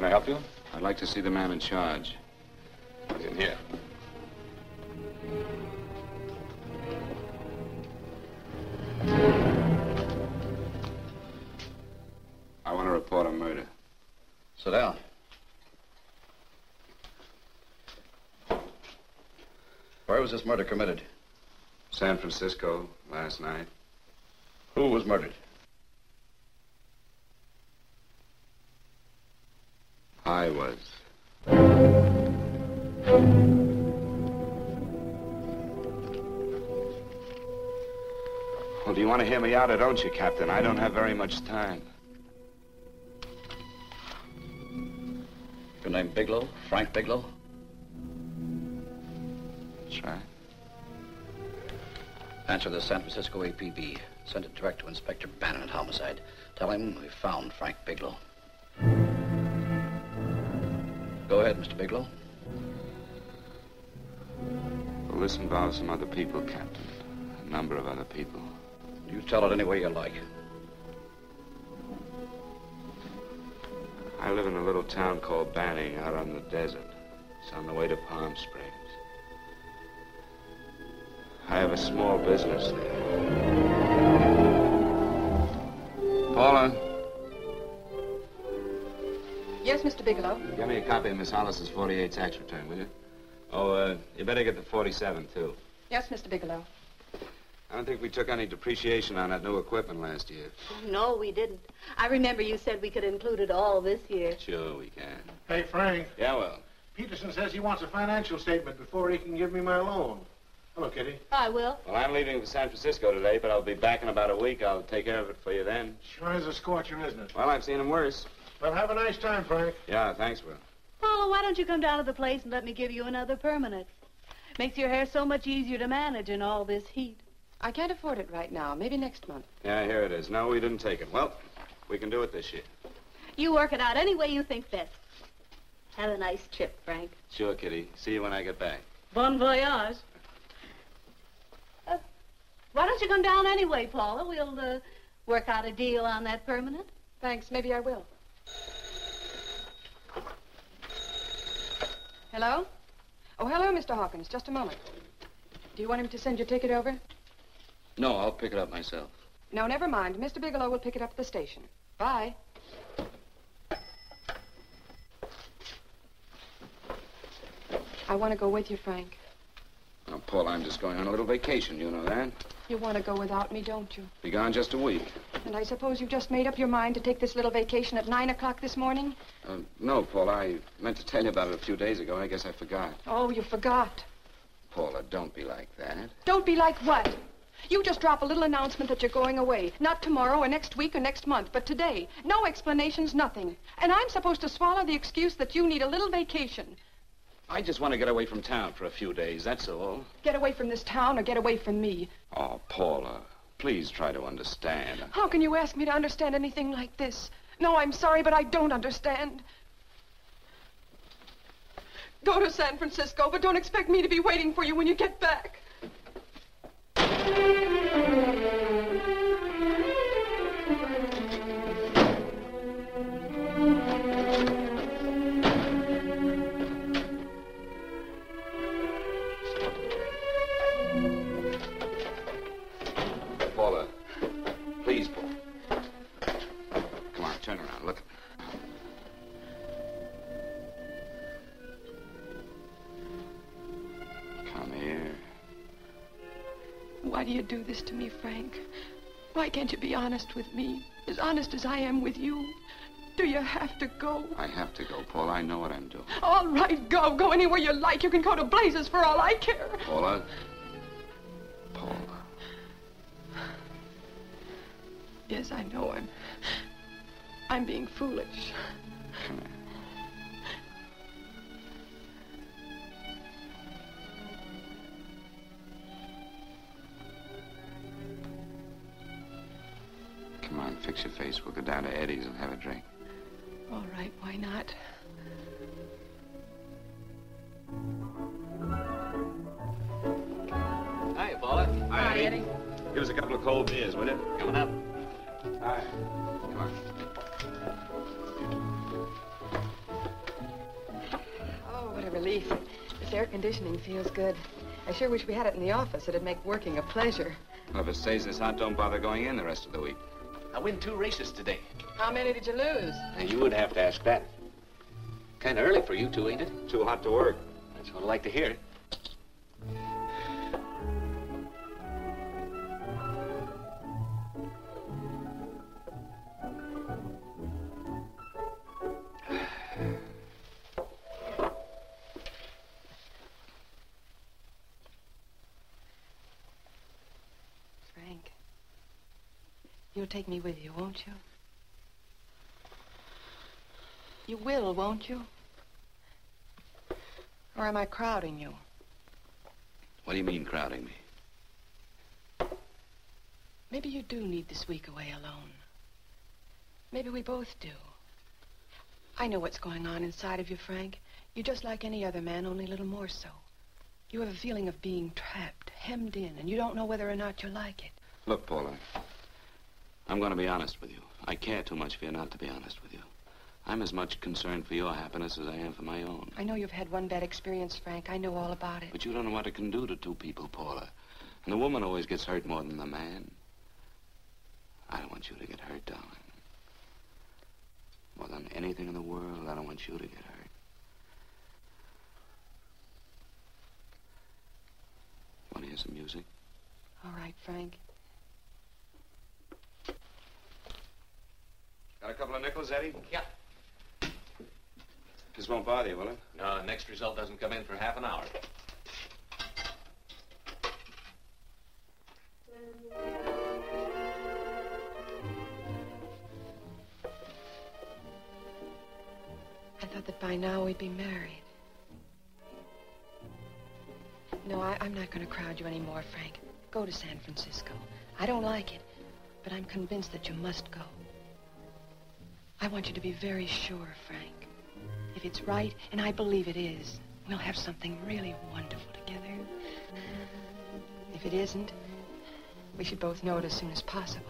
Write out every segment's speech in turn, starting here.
Can I help you? I'd like to see the man in charge. He's in here. I want to report a murder. Sit down. Where was this murder committed? San Francisco, last night. Who was murdered? I was. Well, do you want to hear me out or don't you, Captain? I don't have very much time. Your name Bigelow? Frank Bigelow? That's right. Answer the San Francisco APB. Send it direct to Inspector Bannon at Homicide. Tell him we found Frank Bigelow. Go ahead, Mr. Bigelow. Well, this involves some other people, Captain. A number of other people. You tell it any way you like. I live in a little town called Banning out on the desert. It's on the way to Palm Springs. I have a small business there. Paula? Yes, Mr. Bigelow? Give me a copy of Miss Hollis's 48 tax return, will you? Oh, you better get the 47, too. Yes, Mr. Bigelow. I don't think we took any depreciation on that new equipment last year. No, we didn't. I remember you said we could include it all this year. Sure we can. Hey, Frank. Yeah, well. Peterson says he wants a financial statement before he can give me my loan. Hello, Kitty. I will. Well, I'm leaving for San Francisco today, but I'll be back in about a week. I'll take care of it for you then. Sure is a scorcher, isn't it? Well, I've seen him worse. Well, have a nice time, Frank. Yeah, thanks, Will. Paula, why don't you come down to the place and let me give you another permanent? Makes your hair so much easier to manage in all this heat. I can't afford it right now. Maybe next month. Yeah, here it is. No, we didn't take it. Well, we can do it this year. You work it out any way you think best. Have a nice trip, Frank. Sure, Kitty. See you when I get back. Bon voyage. Why don't you come down anyway, Paula? We'll work out a deal on that permanent. Thanks. Maybe I will. Hello? Oh, hello, Mr. Hawkins. Just a moment. Do you want him to send your ticket over? No, I'll pick it up myself. No, never mind. Mr. Bigelow will pick it up at the station. Bye. I want to go with you, Frank. Now, Paul, I'm just going on a little vacation. You know that? You want to go without me, don't you? Be gone just a week. And I suppose you've just made up your mind to take this little vacation at 9 o'clock this morning? No, Paul. I meant to tell you about it a few days ago. I guess I forgot. Oh, you forgot. Paula, don't be like that. Don't be like what? You just drop a little announcement that you're going away. Not tomorrow or next week or next month, but today. No explanations, nothing. And I'm supposed to swallow the excuse that you need a little vacation. I just want to get away from town for a few days, that's all. Get away from this town or get away from me. Oh, Paula, please try to understand. How can you ask me to understand anything like this? No, I'm sorry, but I don't understand. Go to San Francisco, but don't expect me to be waiting for you when you get back. Paula, please, Paul. Come on, turn around, look. Come here. Why do you do this to me, Frank? Why can't you be honest with me? As honest as I am with you? Do you have to go? I have to go, Paula. I know what I'm doing. All right, go. Go anywhere you like. You can go to blazes for all I care. Paula. Paula. Yes, I know. I'm being foolish. Come here. Come on, fix your face. We'll go down to Eddie's and have a drink. All right, why not? Hi, Paula. Hi, Eddie. Give us a couple of cold beers, will you? Coming up. Hi. Come on. relief. This air conditioning feels good. I sure wish we had it in the office. It'd make working a pleasure. Well, if it stays this hot, don't bother going in the rest of the week. I win 2 races today. How many did you lose? And you would have to ask that. Kind of early for you two, ain't it? Too hot to work. That's what I like to hear. You'll take me with you, won't you? You will, won't you? Or am I crowding you? What do you mean, crowding me? Maybe you do need this week away alone. Maybe we both do. I know what's going on inside of you, Frank. You're just like any other man, only a little more so. You have a feeling of being trapped, hemmed in, and you don't know whether or not you like it. Look, Paula, I'm going to be honest with you. I care too much for you not to be honest with you. I'm as much concerned for your happiness as I am for my own. I know you've had one bad experience, Frank. I know all about it. But you don't know what it can do to 2 people, Paula. And the woman always gets hurt more than the man. I don't want you to get hurt, darling. More than anything in the world, I don't want you to get hurt. Want to hear some music? All right, Frank. Got a couple of nickels, Eddie? Yeah. This won't bother you, will it? No, the next result doesn't come in for half an hour. I thought that by now we'd be married. No, I'm not going to crowd you anymore, Frank. Go to San Francisco. I don't like it, but I'm convinced that you must go. I want you to be very sure, Frank. If it's right, and I believe it is, we'll have something really wonderful together. If it isn't, we should both know it as soon as possible.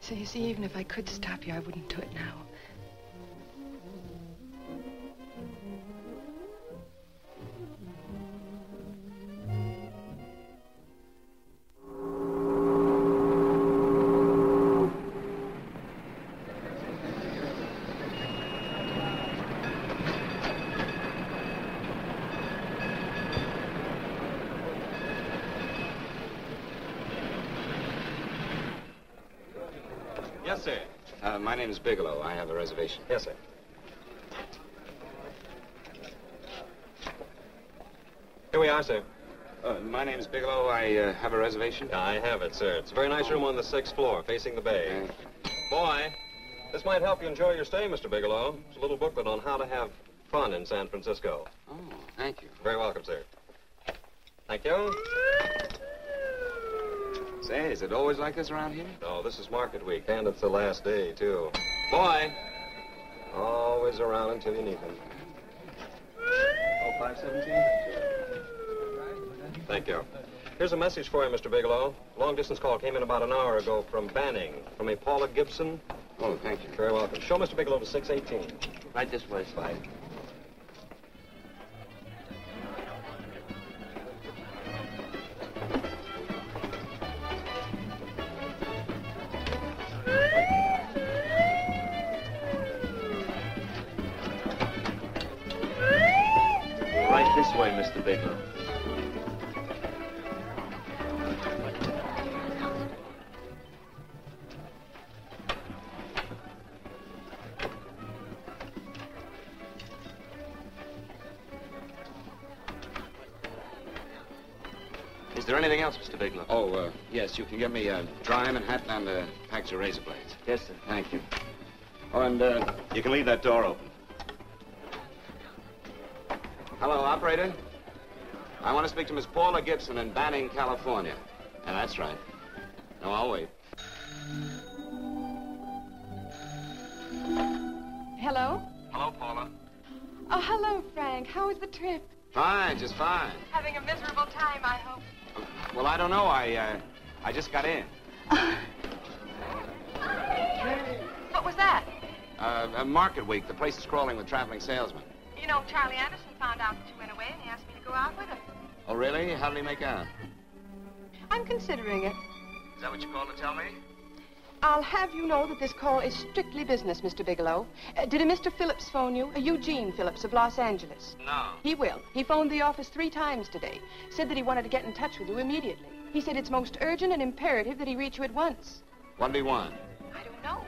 So you see, even if I could stop you, I wouldn't do it now. Yes, sir. My name is Bigelow. I have a reservation. Yes, sir. Here we are, sir. My name is Bigelow. I have a reservation. I have it, sir. It's a very nice room on the 6th floor, facing the bay. Boy, this might help you enjoy your stay, Mr. Bigelow. It's a little booklet on how to have fun in San Francisco. Oh, thank you. Very welcome, sir. Thank you. Say, is it always like this around here? No, this is market week, and it's the last day, too. Boy, always around until you need him. Oh, 517? Thank you. Here's a message for you, Mr. Bigelow. Long-distance call came in about an hour ago from Banning, from a Paula Gibson. Oh, thank you. Very welcome. Show Mr. Bigelow to 618. Right this way. Bye. Right this way, Mr. Bigelow. Is there anything else, Mr. Bigelow? Oh, yes, you can get me a dry Manhattan and a package of razor blades. Yes, sir. Thank you. Oh, and you can leave that door open. Hello, operator. I want to speak to Miss Paula Gibson in Banning, California. Yeah, that's right. No, I'll wait. Hello? Hello, Paula. Oh, hello, Frank. How was the trip? Fine, just fine. Having a miserable time, I hope. Well, I don't know. I just got in. What was that? Market week. The place is crawling with traveling salesmen. You know, Charlie Anderson found out that you went away, and he asked me to go out with him. Oh, really? How did he make out? I'm considering it. Is that what you called to tell me? I'll have you know that this call is strictly business, Mr. Bigelow. Did a Mr. Phillips phone you? Eugene Phillips of Los Angeles. No. He will. He phoned the office 3 times today. Said that he wanted to get in touch with you immediately. He said it's most urgent and imperative that he reach you at once. What did he want? I don't know.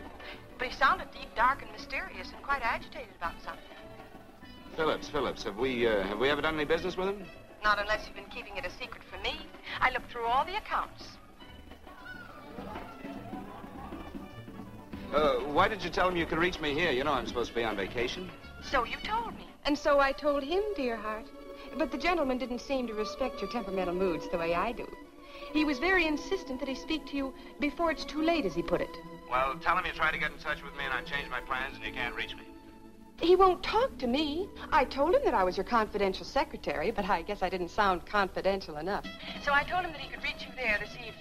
But he sounded deep, dark, and mysterious, and quite agitated about something. Phillips. Have we ever done any business with him? Not unless you've been keeping it a secret from me. I looked through all the accounts. Why did you tell him you could reach me here? You know I'm supposed to be on vacation. So you told me. And so I told him, dear heart. But the gentleman didn't seem to respect your temperamental moods the way I do. He was very insistent that he speak to you before it's too late, as he put it. Well, tell him you tried to get in touch with me and I changed my plans and you can't reach me. He won't talk to me. I told him that I was your confidential secretary, but I guess I didn't sound confidential enough. So I told him that he could reach you there this evening.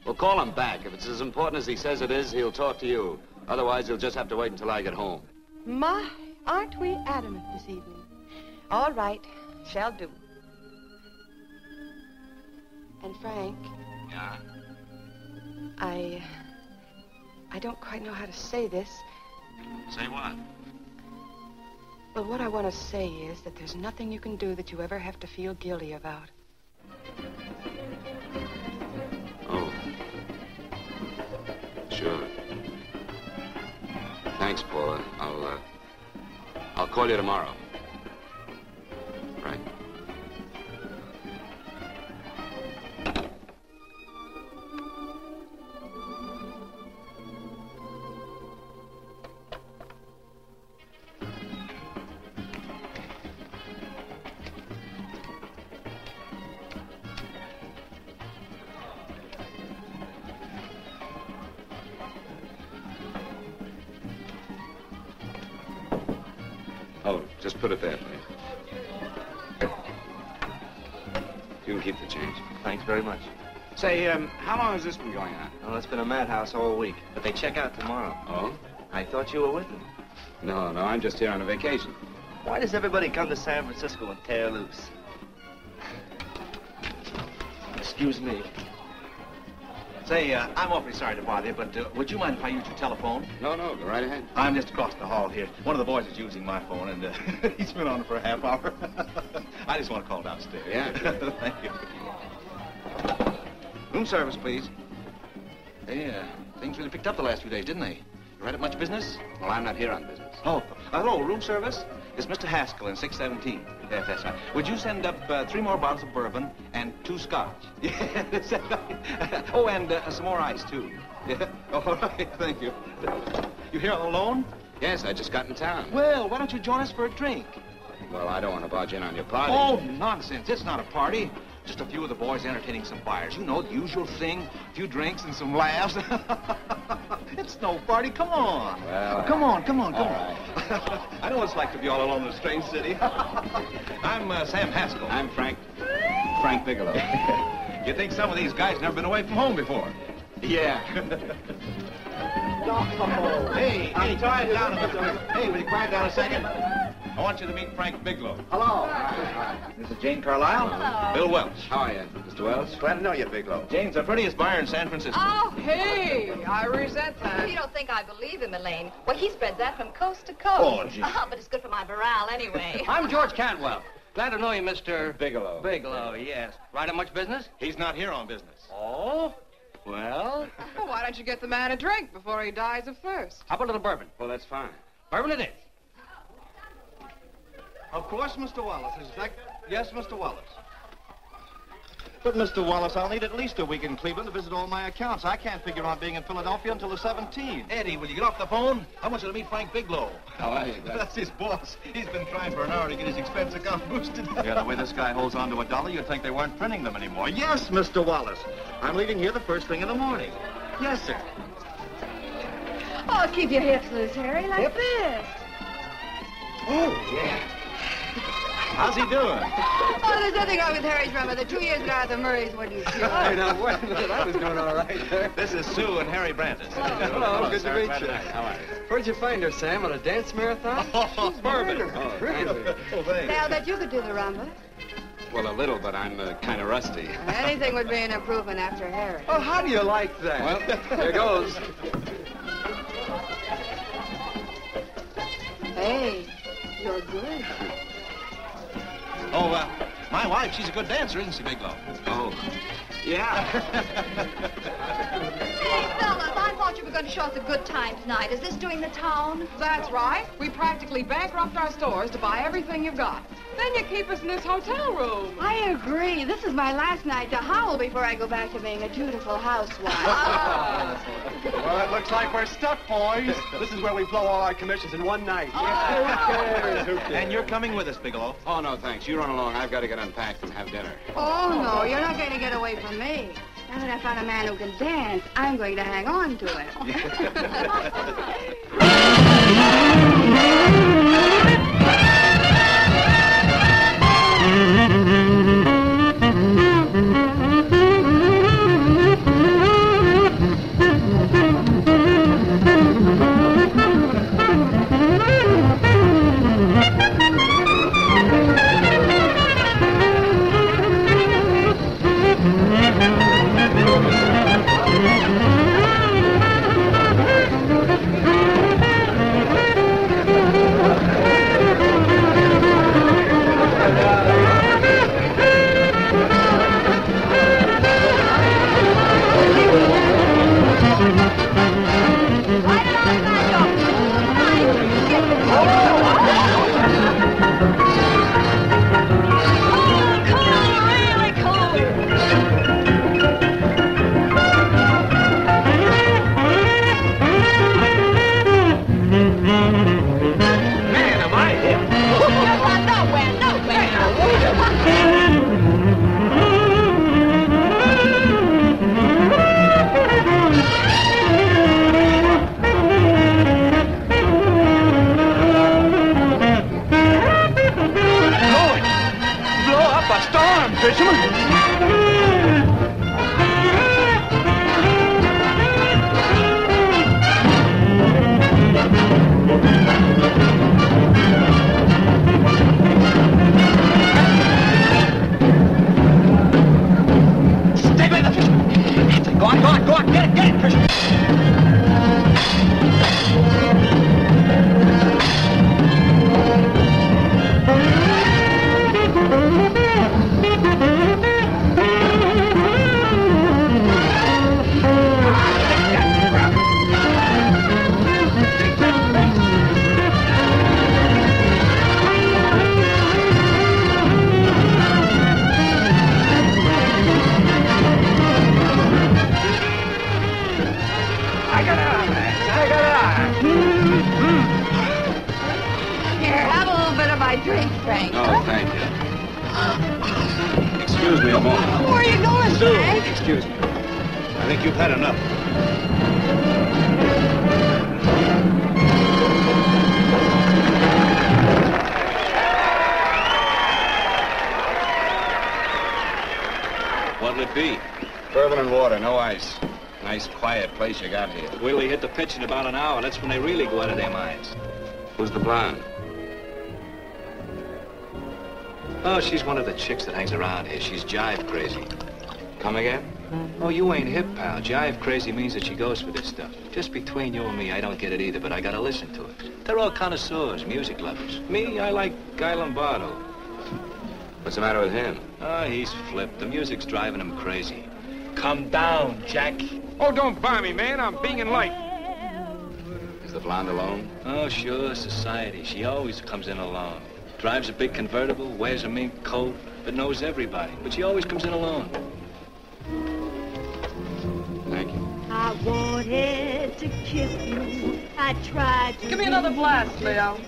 Well, call him back. If it's as important as he says it is, he'll talk to you. Otherwise, he'll just have to wait until I get home. My, aren't we adamant this evening? All right, shall do. And Frank. Yeah? I don't quite know how to say this. Say what? Well, what I want to say is that there's nothing you can do that you ever have to feel guilty about. Oh. Sure. Thanks, Paula. I'll call you tomorrow. Right. Oh, just put it there, please. You can keep the change. Thanks very much. Say, how long has this been going on? Well, it's been a madhouse all week, but they check out tomorrow. Oh? I thought you were with them. No, I'm just here on a vacation. Why does everybody come to San Francisco and tear loose? Excuse me. Say, I'm awfully sorry to bother you, but would you mind if I used your telephone? No, go right ahead. I'm just across the hall here. One of the boys is using my phone, and he's been on it for a half hour. I just want to call downstairs. Yeah. Thank you. Room service, please. Hey, things really picked up the last few days, didn't they? You had much business? Well, I'm not here on business. Oh, hello, room service? It's Mr. Haskell in 617. Yes, that's right. Would you send up 3 more bottles of bourbon and 2 scotch? Yes, oh, and some more ice, too. Yeah. All right, thank you. You here alone? Yes, I just got in town. Well, why don't you join us for a drink? Well, I don't want to barge in on your party. Oh, nonsense. It's not a party. Just a few of the boys entertaining some buyers. You know, the usual thing. A few drinks and some laughs. It's no party. Come on. Well, come on. Right. I know what it's like to be all alone in a strange city. I'm Sam Haskell. I'm Frank Bigelow. You think some of these guys never been away from home before? Yeah. Hey, quiet down a minute. Hey, will you quiet down a second? I want you to meet Frank Bigelow. Hello. This is Jane Carlisle. Hello. Bill Welch. How are you, Mr. Wells? Glad to know you, Bigelow. Jane's the prettiest buyer in San Francisco. Oh, hey, I resent that. You don't think I believe him, Elaine? Well, he spread that from coast to coast. Oh, gee. But it's good for my morale anyway. I'm George Cantwell. Glad to know you, Mr. Bigelow. Bigelow, yes. Right on much business? He's not here on business. Oh? Well, Well, why don't you get the man a drink before he dies of thirst? how about a little bourbon? Well, that's fine. Bourbon it is. Of course, Mr. Wallace. Yes, Mr. Wallace. But, Mr. Wallace, I'll need at least a week in Cleveland to visit all my accounts. I can't figure on being in Philadelphia until the 17th. Eddie, will you get off the phone? I want you to meet Frank Bigelow. How are you, That's his boss. He's been trying for an hour to get his expense account boosted. Yeah, the way this guy holds on to $1, you'd think they weren't printing them anymore. Yes, Mr. Wallace. I'm leaving here the first thing in the morning. Yes, sir. Oh, keep your hips loose, Harry, like this. Oh, yeah. How's he doing? Oh, there's nothing wrong with Harry's rummer. The 2 years at Arthur Murray's wouldn't cure. Hey, now, wait a minute. I was doing all right there. This is Sue and Harry Brandes. Hello, good to meet you. How are you? Where'd you find her, Sam? On a dance marathon? Oh, bourbon. Oh, really? Oh, thanks. Say, I'll bet you could do the rumba. Well, a little, but I'm kind of rusty. Anything would be an improvement after Harry. Oh, how do you like that? Well, here goes. Hey, you're good. Oh, my wife, she's a good dancer, isn't she, Bigelow? Oh, yeah. Hey, fellas, I thought you were going to show us a good time tonight. Is this doing the town? That's right. We practically bankrupt our stores to buy everything you've got. Then you keep us in this hotel room. I agree. This is my last night to howl before I go back to being a dutiful housewife. Well, it looks like we're stuck, boys. This is where we blow all our commissions in one night. Oh. Who cares? And you're coming with us, Bigelow. Oh, no, thanks. You run along. I've got to get unpacked and have dinner. Oh, no, you're not going to get away from me. Now that I found a man who can dance, I'm going to hang on to him. You got here. Wait till you hit the pitch in about an hour. That's when they really go out of their minds. Who's the blonde? Oh, she's one of the chicks that hangs around here. She's jive crazy. Come again? Oh, you ain't hip, pal. Jive crazy means that she goes for this stuff. Just between you and me, I don't get it either, but I gotta listen to it. They're all connoisseurs, music lovers. Me, I like Guy Lombardo. What's the matter with him? Oh, he's flipped. The music's driving him crazy. Come down, Jack. Oh, don't buy me, man. I'm being light. Is the blonde alone? Oh, sure, society. She always comes in alone. Drives a big convertible, wears a mink coat, but knows everybody. But she always comes in alone. Thank you. I wanted to kiss you. I tried to... Give me another blast, Leo.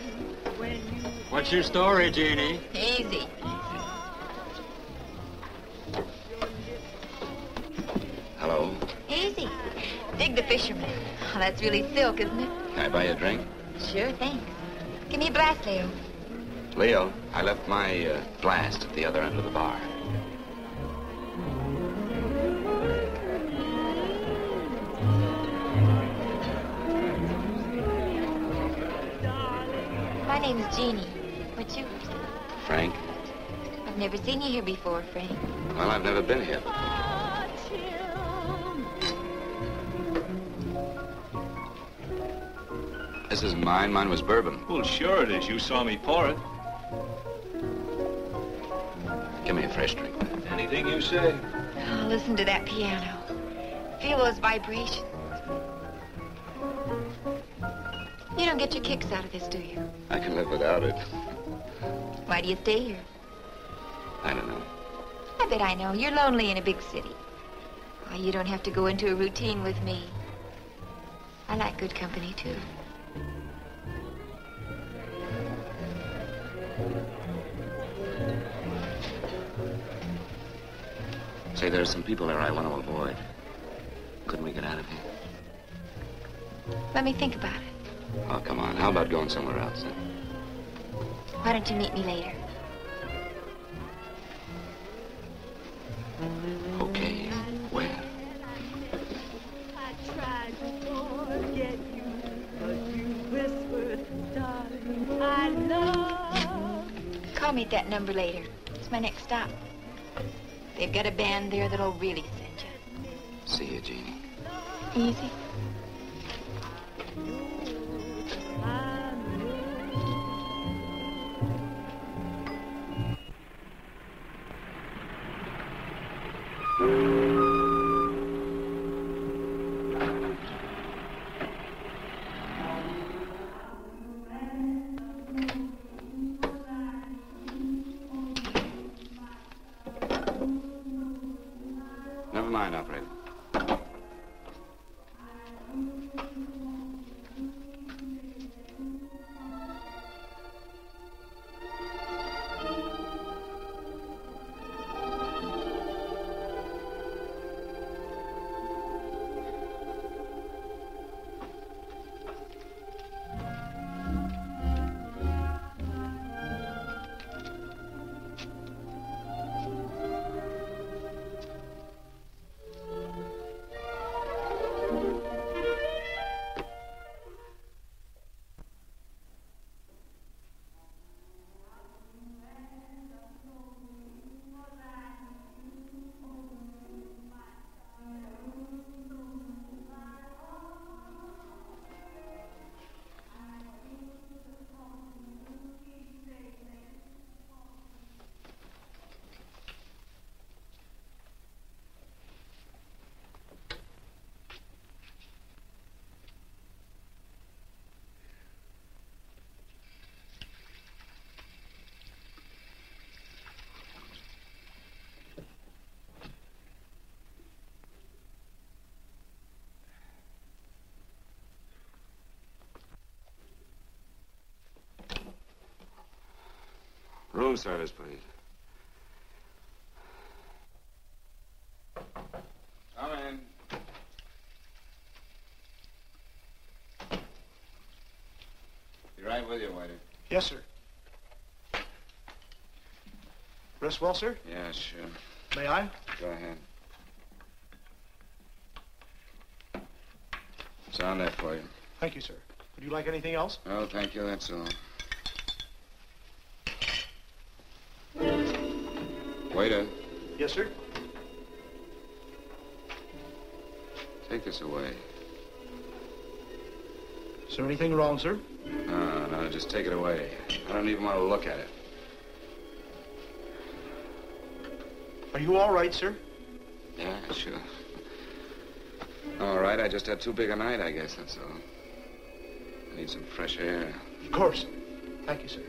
What's your story, Jeannie? Easy. Hello. Easy. Dig the fisherman. Oh, that's really silk, isn't it? Can I buy you a drink? Sure, thanks. Give me a blast, Leo. Leo, I left my blast at the other end of the bar. My name's Jeannie. What's yours? Frank? I've never seen you here before, Frank. Well, I've never been here. This isn't mine. Mine was bourbon. Well, sure it is. You saw me pour it. Give me a fresh drink. Anything you say. Oh, listen to that piano. Feel those vibrations. You don't get your kicks out of this, do you? I can live without it. Why do you stay here? I don't know. I bet I know. You're lonely in a big city. Why, you don't have to go into a routine with me. I like good company, too. Say, there are some people there I want to avoid. Couldn't we get out of here? Let me think about it. Oh, come on. How about going somewhere else, then? Why don't you meet me later? Okay. Where? I tried to forget you, but you whispered, darling, I love. Call me at that number later. It's my next stop. They've got a band there that'll really send you. See you, Jeannie. Easy. Never mind, operator. Room service, please. Come in. Be right with you, waiter. Yes, sir. Rest well, sir? Yeah, sure. May I? Go ahead. It's on there for you. Thank you, sir. Would you like anything else? Oh, thank you, that's all. Waiter. Yes, sir. Take this away. Is there anything wrong, sir? No, just take it away. I don't even want to look at it. Are you all right, sir? Yeah, sure. All right, I just had too big a night, I guess, that's all. I need some fresh air. Of course. Thank you, sir.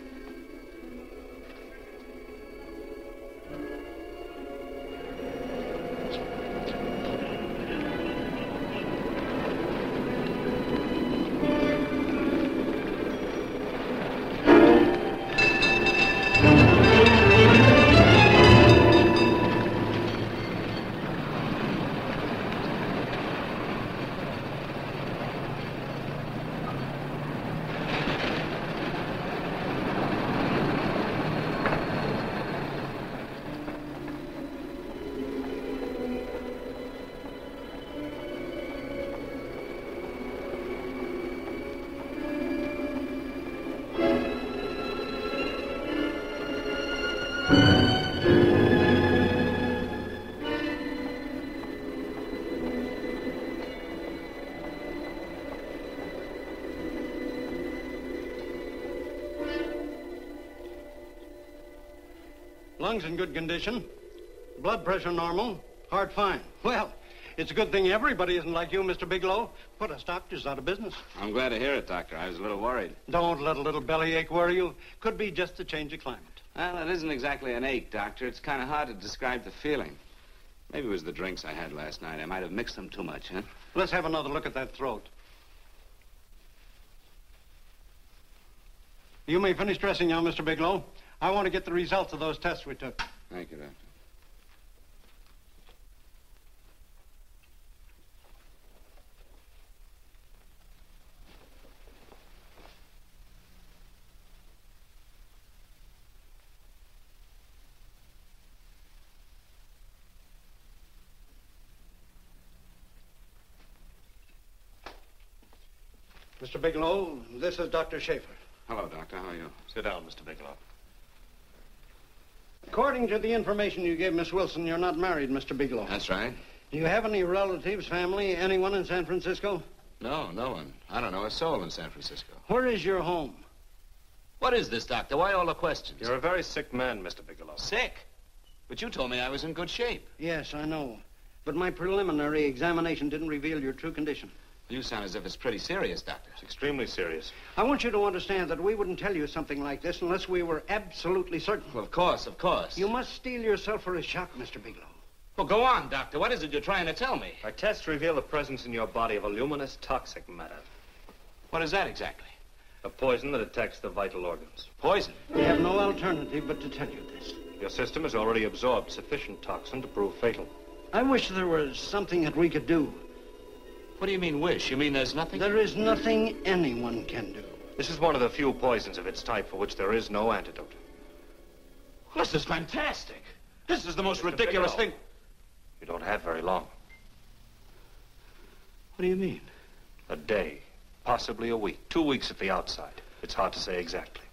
Lungs in good condition. Blood pressure normal. Heart fine. Well, it's a good thing everybody isn't like you, Mr. Bigelow. Put us doctors out of business. I'm glad to hear it, Doctor. I was a little worried. Don't let a little bellyache worry you. Could be just a change of climate. Well, it isn't exactly an ache, Doctor. It's kind of hard to describe the feeling. Maybe it was the drinks I had last night. I might have mixed them too much, huh? Let's have another look at that throat. You may finish dressing now, Mr. Bigelow. I want to get the results of those tests we took. Thank you, Doctor. Mr. Bigelow, this is Dr. Schaefer. Hello, Doctor. How are you? Sit down, Mr. Bigelow. According to the information you gave Miss Wilson, you're not married, Mr. Bigelow. That's right. Do you have any relatives, family, anyone in San Francisco? No, no one. I don't know a soul in San Francisco. Where is your home? What is this, Doctor? Why all the questions? You're a very sick man, Mr. Bigelow. Sick? But you told me I was in good shape. Yes, I know. But my preliminary examination didn't reveal your true condition. You sound as if it's pretty serious, Doctor. It's extremely serious. I want you to understand that we wouldn't tell you something like this unless we were absolutely certain. Well, of course, of course. You must steel yourself for a shock, Mr. Bigelow. Well, go on, Doctor. What is it you're trying to tell me? Our tests reveal the presence in your body of a luminous toxic matter. What is that exactly? A poison that attacks the vital organs. Poison? We have no alternative but to tell you this. Your system has already absorbed sufficient toxin to prove fatal. I wish there was something that we could do. What do you mean, wish? You mean there's nothing? There is nothing anyone can do. This is one of the few poisons of its type for which there is no antidote. Well, this is fantastic. This is the most ridiculous thing. You don't have very long. What do you mean? A day, possibly a week, 2 weeks at the outside. It's hard to say exactly.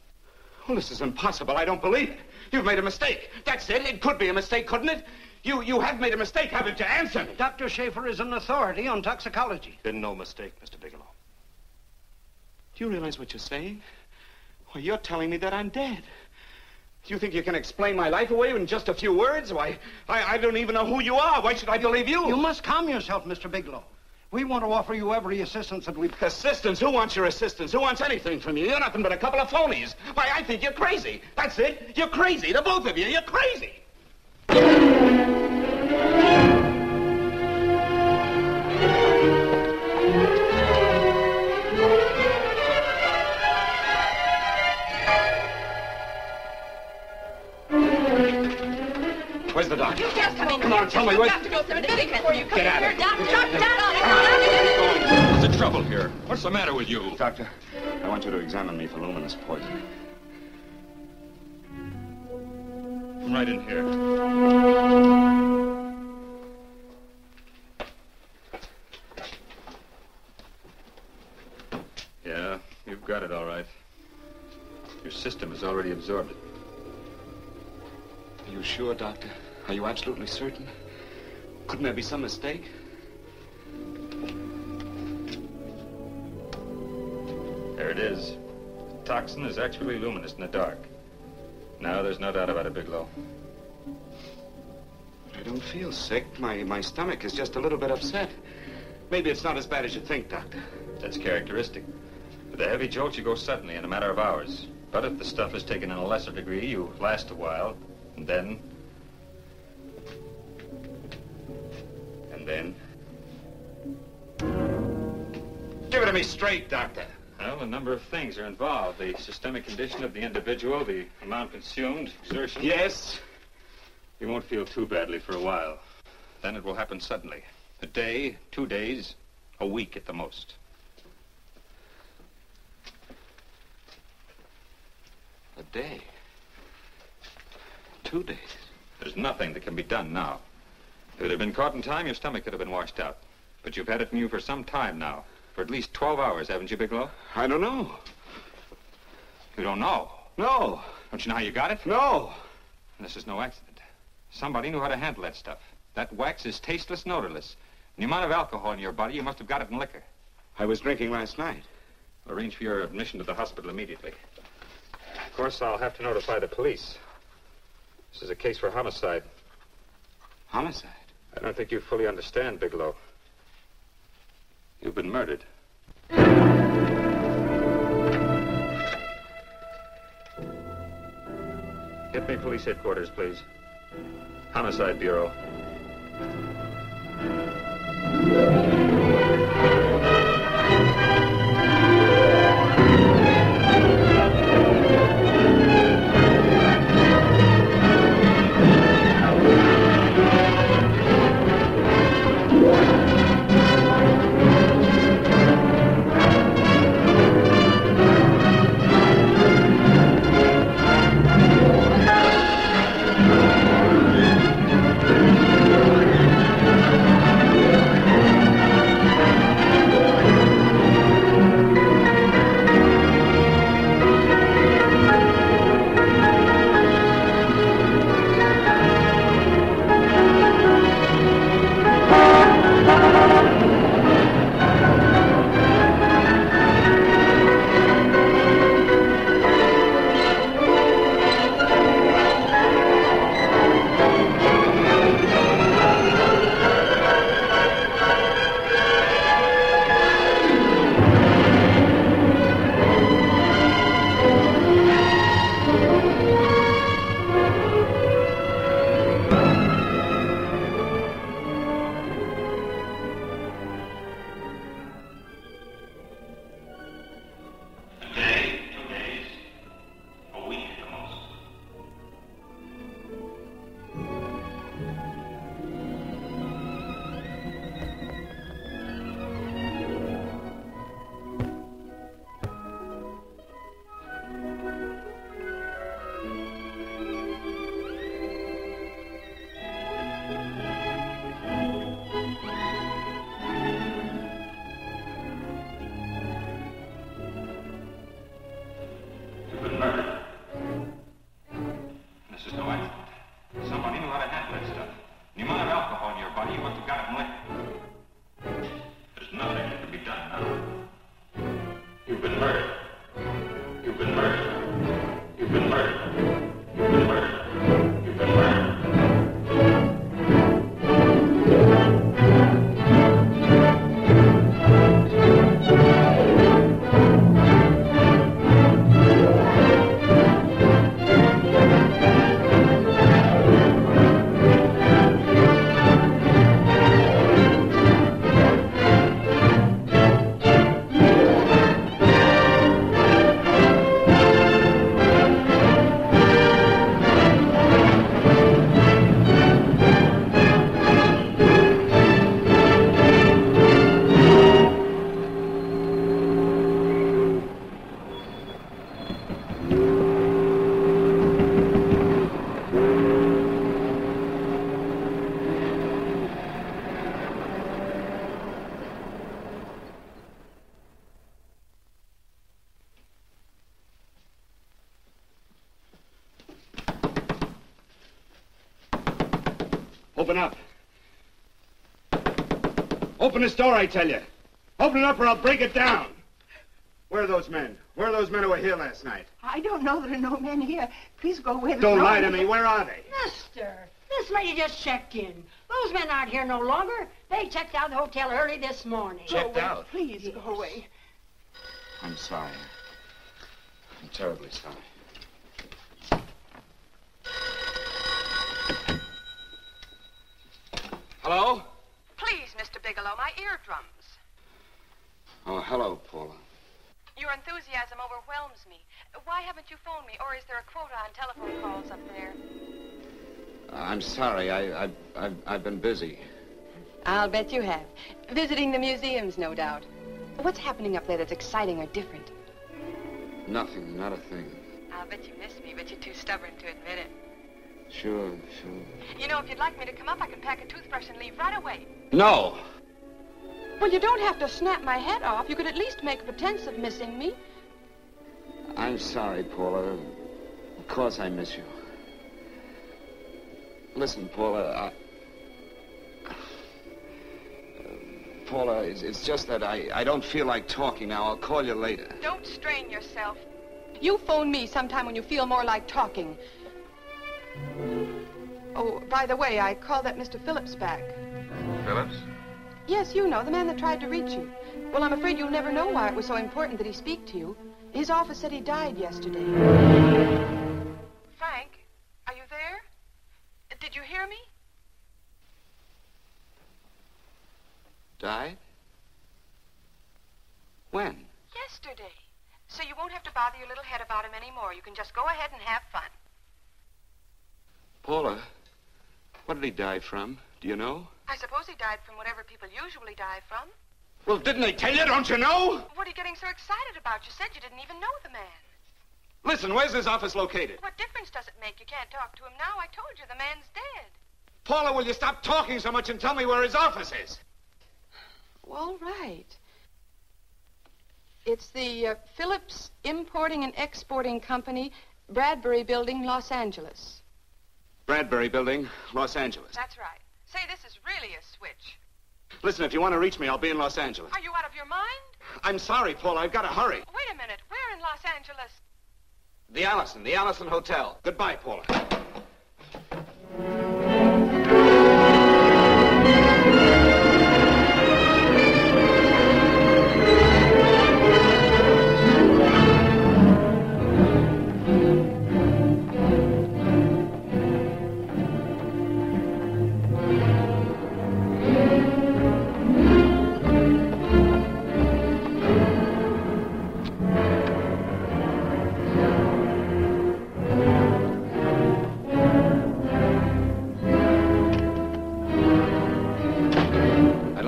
Well, this is impossible. I don't believe it. You've made a mistake. That's it. It could be a mistake, couldn't it? You have made a mistake, haven't you? Answer me. Dr. Schaefer is an authority on toxicology. Been no mistake, Mr. Bigelow. Do you realize what you're saying? Well, you're telling me that I'm dead. Do you think you can explain my life away in just a few words? Why, I don't even know who you are. Why should I believe you? You must calm yourself, Mr. Bigelow. We want to offer you every assistance that we... Assistance? Who wants your assistance? Who wants anything from you? You're nothing but a couple of phonies. Why, I think you're crazy. That's it. You're crazy. The both of you. You're crazy. Where's the doctor? You just come in. Come on, tell me where... You have to go through the thing before you come Get out here. of here. Doctor, What's the trouble here? What's the matter with you? Doctor, I want you to examine me for luminous poison. Come right in here. Yeah, you've got it all right. Your system has already absorbed it. Are you sure, Doctor? Are you absolutely certain? Couldn't there be some mistake? There it is. The toxin is actually luminous in the dark. Now there's no doubt about it, Bigelow. But I don't feel sick. My stomach is just a little bit upset. Maybe it's not as bad as you think, Doctor. That's characteristic. With the heavy jolts, you go suddenly in a matter of hours. But if the stuff is taken in a lesser degree, you last a while, and then... Give it to me straight, Doctor. Well, a number of things are involved. The systemic condition of the individual, the amount consumed, exertion. Yes? You won't feel too badly for a while. Then it will happen suddenly. A day, 2 days, a week at the most. A day? 2 days? There's nothing that can be done now. If it had been caught in time, your stomach could have been washed out. But you've had it in you for some time now. For at least 12 hours, haven't you, Bigelow? I don't know. You don't know? No. Don't you know how you got it? No. And this is no accident. Somebody knew how to handle that stuff. That wax is tasteless and odorless. And the amount of alcohol in your body, you must have got it in liquor. I was drinking last night. Arrange for your admission to the hospital immediately. Of course, I'll have to notify the police. This is a case for homicide. Homicide? I don't think you fully understand, Bigelow. You've been murdered. Get me police headquarters, please. Homicide Bureau. Open up. Open this door, I tell you. Open it up or I'll break it down. Where are those men? Where are those men who were here last night? I don't know. There are no men here. Please go away. Don't lie to me. Where are they? Mister, this lady just checked in. Those men aren't here no longer. They checked out of the hotel early this morning. Checked out? Please go away. I'm sorry. I'm terribly sorry. Hello? Please, Mr. Bigelow, my eardrums. Oh, hello, Paula. Your enthusiasm overwhelms me. Why haven't you phoned me, or is there a quota on telephone calls up there? I'm sorry. I've been busy. I'll bet you have. Visiting the museums, no doubt. What's happening up there that's exciting or different? Nothing, not a thing. I'll bet you miss me, but you're too stubborn to admit it. Sure. You know, if you'd like me to come up, I can pack a toothbrush and leave right away. No! Well, you don't have to snap my head off. You could at least make a pretense of missing me. I'm sorry, Paula. Of course I miss you. Listen, Paula, Paula, it's just that I don't feel like talking now. I'll call you later. Don't strain yourself. You phone me sometime when you feel more like talking. Oh, by the way, I called that Mr. Phillips back. Phillips? Yes, you know, the man that tried to reach you. Well, I'm afraid you'll never know why it was so important that he speak to you. His office said he died yesterday. Frank, are you there? Did you hear me? Died? When? Yesterday. So you won't have to bother your little head about him anymore. You can just go ahead and have fun. Paula, what did he die from? Do you know? I suppose he died from whatever people usually die from. Well, didn't they tell you? Don't you know? What are you getting so excited about? You said you didn't even know the man. Listen, where's his office located? What difference does it make? You can't talk to him now. I told you the man's dead. Paula, will you stop talking so much and tell me where his office is? All right. It's the Phillips Importing and Exporting Company, Bradbury Building, Los Angeles. Bradbury Building, Los Angeles. That's right. Say, this is really a switch. Listen, if you want to reach me, I'll be in Los Angeles. Are you out of your mind? I'm sorry, Paula. I've got to hurry. Wait a minute. Where in Los Angeles? The Allison Hotel. Goodbye, Paula.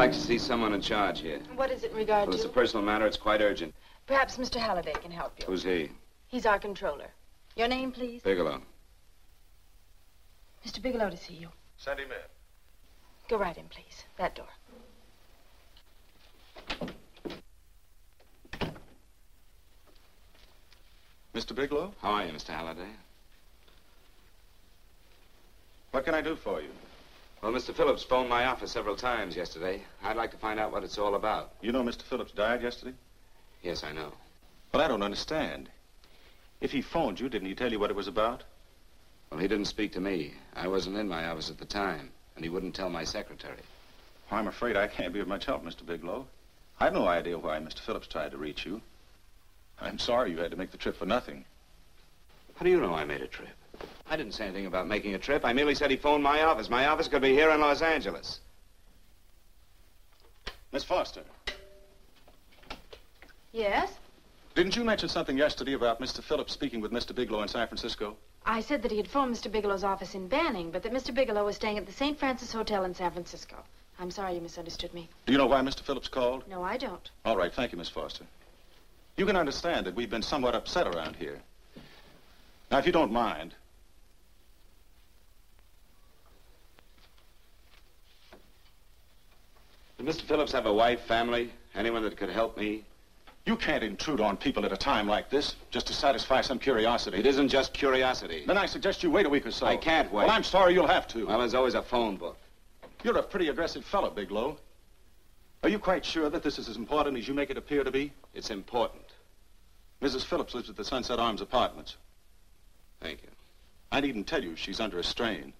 To see someone in charge here. What is it in regard Well, to? it's a personal matter. It's quite urgent. Perhaps Mr. Halliday can help you. Who's he? He's our controller. Your name, please? Bigelow. Mr. Bigelow to see you. Send him in. Go right in, please. That door. Mr. Bigelow? How are you, Mr. Halliday? What can I do for you? Well, Mr. Phillips phoned my office several times yesterday. I'd like to find out what it's all about. You know Mr. Phillips died yesterday? Yes, I know. Well, I don't understand. If he phoned you, didn't he tell you what it was about? Well, he didn't speak to me. I wasn't in my office at the time, and he wouldn't tell my secretary. Well, I'm afraid I can't be of much help, Mr. Bigelow. I've no idea why Mr. Phillips tried to reach you. I'm sorry you had to make the trip for nothing. How do you know I made a trip? I didn't say anything about making a trip. I merely said he phoned my office. My office could be here in Los Angeles. Miss Foster, Yes? didn't you mention something yesterday about Mr. Phillips speaking with Mr. Bigelow in San Francisco? I said that he had phoned Mr. Bigelow's office in Banning, but that Mr. Bigelow was staying at the St. Francis Hotel in San Francisco. I'm sorry you misunderstood me. Do you know why Mr. Phillips called? No, I don't. All right, thank you, Miss Foster. You can understand that we've been somewhat upset around here. Now, if you don't mind, Did Mr. Phillips have a wife, family, anyone that could help me? you can't intrude on people at a time like this just to satisfy some curiosity. It isn't just curiosity. Then I suggest you wait a week or so. I can't wait. Well, I'm sorry you'll have to. Well, there's always a phone book. You're a pretty aggressive fellow, Bigelow. Are you quite sure that this is as important as you make it appear to be? It's important. Mrs. Phillips lives at the Sunset Arms Apartments. Thank you. I needn't tell you she's under a strain.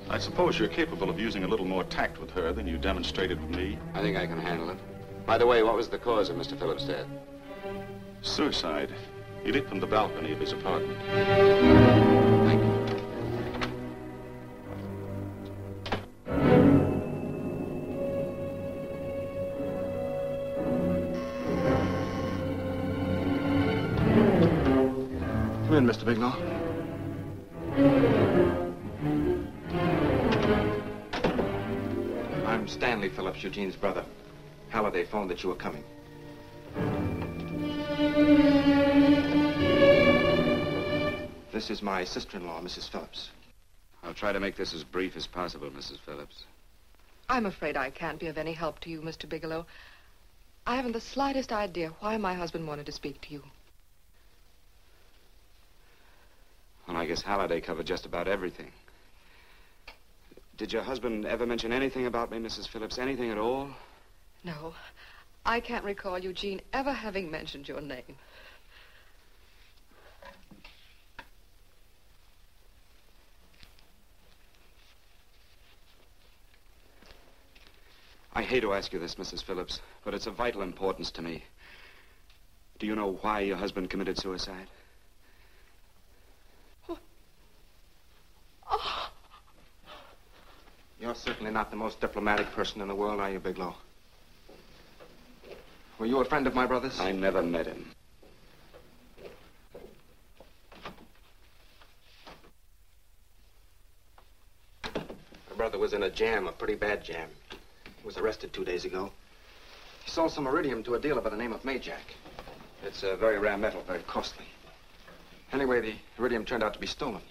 I suppose you're capable of using a little more tact with her than you demonstrated with me. I think I can handle it. By the way, what was the cause of Mr. Phillips' death? Suicide. He leaped from the balcony of his apartment. Thank you. Come in, Mr. Bigelow. I'm Stanley Phillips, Eugene's brother. Halliday phoned that you were coming. This is my sister-in-law, Mrs. Phillips. I'll try to make this as brief as possible, Mrs. Phillips. I'm afraid I can't be of any help to you, Mr. Bigelow. I haven't the slightest idea why my husband wanted to speak to you. Well, I guess Halliday covered just about everything. Did your husband ever mention anything about me, Mrs. Phillips? Anything at all? No, I can't recall Eugene ever having mentioned your name. I hate to ask you this, Mrs. Phillips, but it's of vital importance to me. Do you know why your husband committed suicide? Oh. You're certainly not the most diplomatic person in the world, are you, Bigelow? Were you a friend of my brother's? I never met him. My brother was in a jam, a pretty bad jam. He was arrested 2 days ago. He sold some iridium to a dealer by the name of Majak. It's a very rare metal, very costly. Anyway, the iridium turned out to be stolen.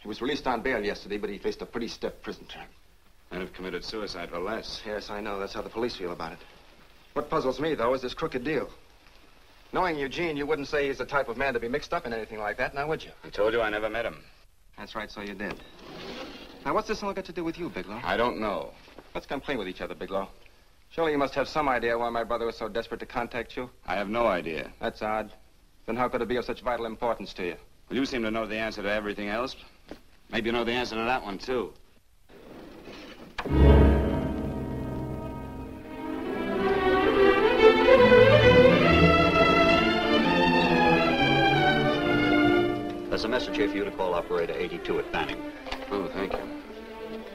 He was released on bail yesterday, but he faced a pretty stiff prison term. And have committed suicide for less. Yes, I know. That's how the police feel about it. What puzzles me, though, is this crooked deal. Knowing Eugene, you wouldn't say he's the type of man to be mixed up in anything like that, now would you? I told you I never met him. That's right, so you did. Now, what's this all got to do with you, Bigelow? I don't know. Let's come play with each other, Bigelow. Surely you must have some idea why my brother was so desperate to contact you. I have no idea. That's odd. Then how could it be of such vital importance to you? Well, you seem to know the answer to everything else. Maybe you know the answer to that one, too. There's a message here for you to call operator 82 at Banning. Oh, thank you.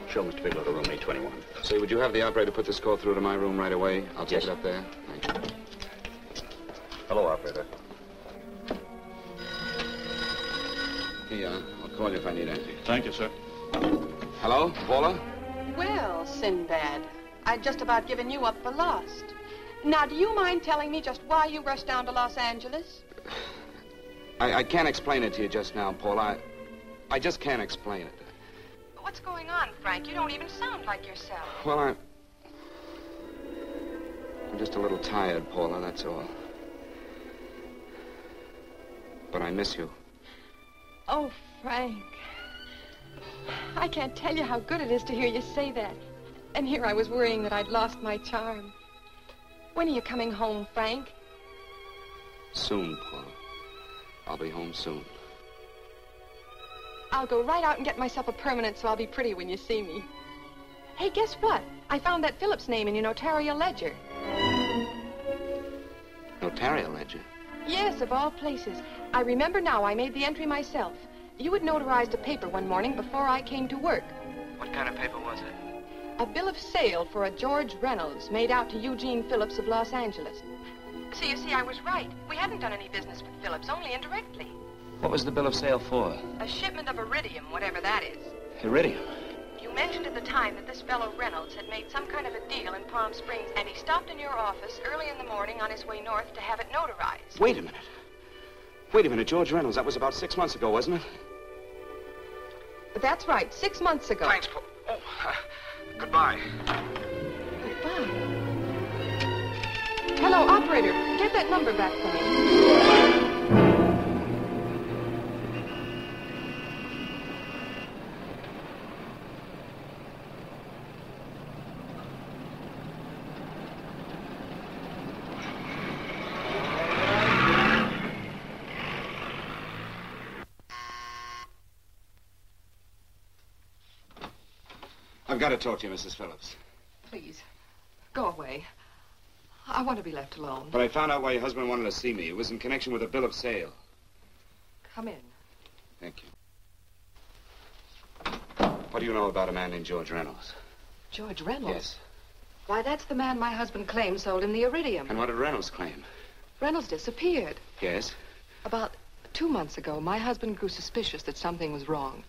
Show Mr. Bigelow to room 821. Say, would you have the operator put this call through to my room right away? I'll take Yes. it up there. Thank you. Hello, operator. Here you are. I'll call you if I need anything. Thank you, sir. Hello, Paula? Well, Sinbad, I'd just about given you up for lost. Now, do you mind telling me just why you rushed down to Los Angeles? I can't explain it to you just now, Paula. I just can't explain it. What's going on, Frank? You don't even sound like yourself. Well, I'm just a little tired, Paula, that's all. But I miss you. Oh, Frank. I can't tell you how good it is to hear you say that. And here I was worrying that I'd lost my charm. When are you coming home, Frank? Soon, Paula. I'll be home soon. I'll go right out and get myself a permanent so I'll be pretty when you see me. Hey, guess what? I found that Phillips name in your notarial ledger. Notarial ledger? Yes, of all places. I remember now I made the entry myself. You had notarized a paper one morning before I came to work. What kind of paper was it? A bill of sale for a George Reynolds made out to Eugene Phillips of Los Angeles. So you see, I was right. We hadn't done any business with Phillips, only indirectly. What was the bill of sale for? A shipment of iridium, whatever that is. Iridium? You mentioned at the time that this fellow Reynolds had made some kind of a deal in Palm Springs, and he stopped in your office early in the morning on his way north to have it notarized. Wait a minute. Wait a minute, George Reynolds. That was about 6 months ago, wasn't it? That's right, 6 months ago. Thanks, Paul. Goodbye. Goodbye. Hello, operator. Get that number back for me. I've got to talk to you, Mrs. Phillips. Please, go away. I want to be left alone. But I found out why your husband wanted to see me. It was in connection with a bill of sale. Come in. Thank you. What do you know about a man named George Reynolds? George Reynolds? Yes. Why, that's the man my husband claimed sold him the iridium. And what did Reynolds claim? Reynolds disappeared. Yes? About 2 months ago, my husband grew suspicious that something was wrong.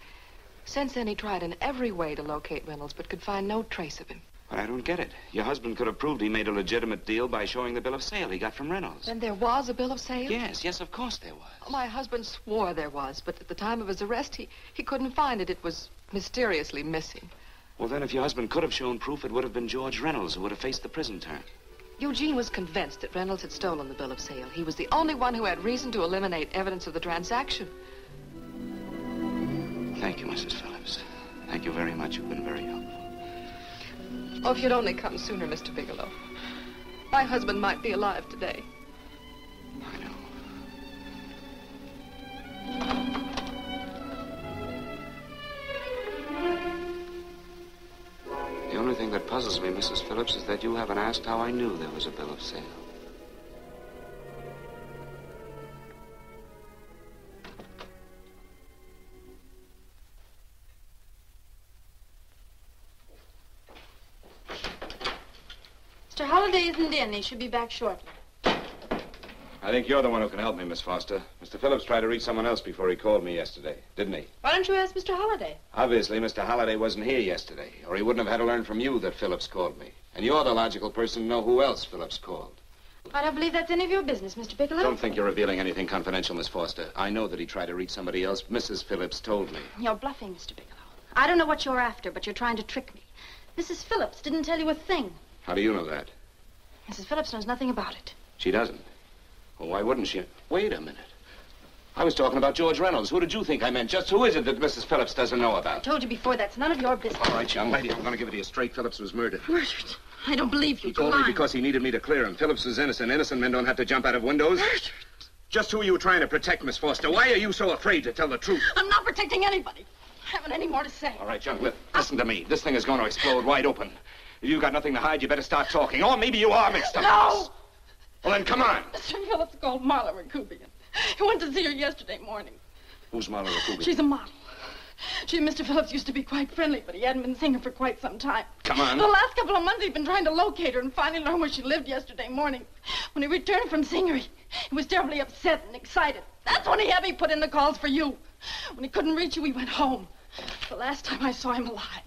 Since then, he tried in every way to locate Reynolds, but could find no trace of him. But I don't get it. Your husband could have proved he made a legitimate deal by showing the bill of sale he got from Reynolds. Then there was a bill of sale? Yes, of course there was. My husband swore there was, but at the time of his arrest, he couldn't find it. It was mysteriously missing. Well, then, if your husband could have shown proof, it would have been George Reynolds who would have faced the prison term. Eugene was convinced that Reynolds had stolen the bill of sale. He was the only one who had reason to eliminate evidence of the transaction. Thank you, Mrs. Phillips. Thank you very much. You've been very helpful. Oh, if you'd only come sooner, Mr. Bigelow. My husband might be alive today. I know. The only thing that puzzles me, Mrs. Phillips, is that you haven't asked how I knew there was a bill of sale. Mr. Holliday isn't in. He should be back shortly. I think you're the one who can help me, Miss Foster. Mr. Phillips tried to reach someone else before he called me yesterday, didn't he? Why don't you ask Mr. Holliday? Obviously, Mr. Holliday wasn't here yesterday, or he wouldn't have had to learn from you that Phillips called me. And you're the logical person to know who else Phillips called. I don't believe that's any of your business, Mr. Bigelow. Don't think you're revealing anything confidential, Miss Foster. I know that he tried to reach somebody else. Mrs. Phillips told me. You're bluffing, Mr. Bigelow. I don't know what you're after, but you're trying to trick me. Mrs. Phillips didn't tell you a thing. How do you know that? Mrs. Phillips knows nothing about it. She doesn't. Well, why wouldn't she? Wait a minute. I was talking about George Reynolds. Who did you think I meant? Just who is it that Mrs. Phillips doesn't know I about? told you before, that's none of your business. All right, young lady, I'm going to give it to you straight. Phillips was murdered. Murdered? I don't believe you. He told me because he needed me to clear him. Phillips was innocent. Innocent men don't have to jump out of windows. Murdered? Just who are you trying to protect, Miss Foster? Why are you so afraid to tell the truth? I'm not protecting anybody. I haven't any more to say. All right, young lady, listen to me. This thing is going to explode wide open. If you've got nothing to hide, you better start talking. Or maybe you are mixed up. No! Well, then come on. Mr. Phillips called Marla Rakubian. He went to see her yesterday morning. Who's Marla Rakubian? She's a model. She and Mr. Phillips used to be quite friendly, but he hadn't been seeing her for quite some time. Come on. The last couple of months he'd been trying to locate her and finally learned where she lived yesterday morning. When he returned from seeing her, he was terribly upset and excited. That's when he had me put in the calls for you. When he couldn't reach you, he went home. The last time I saw him alive.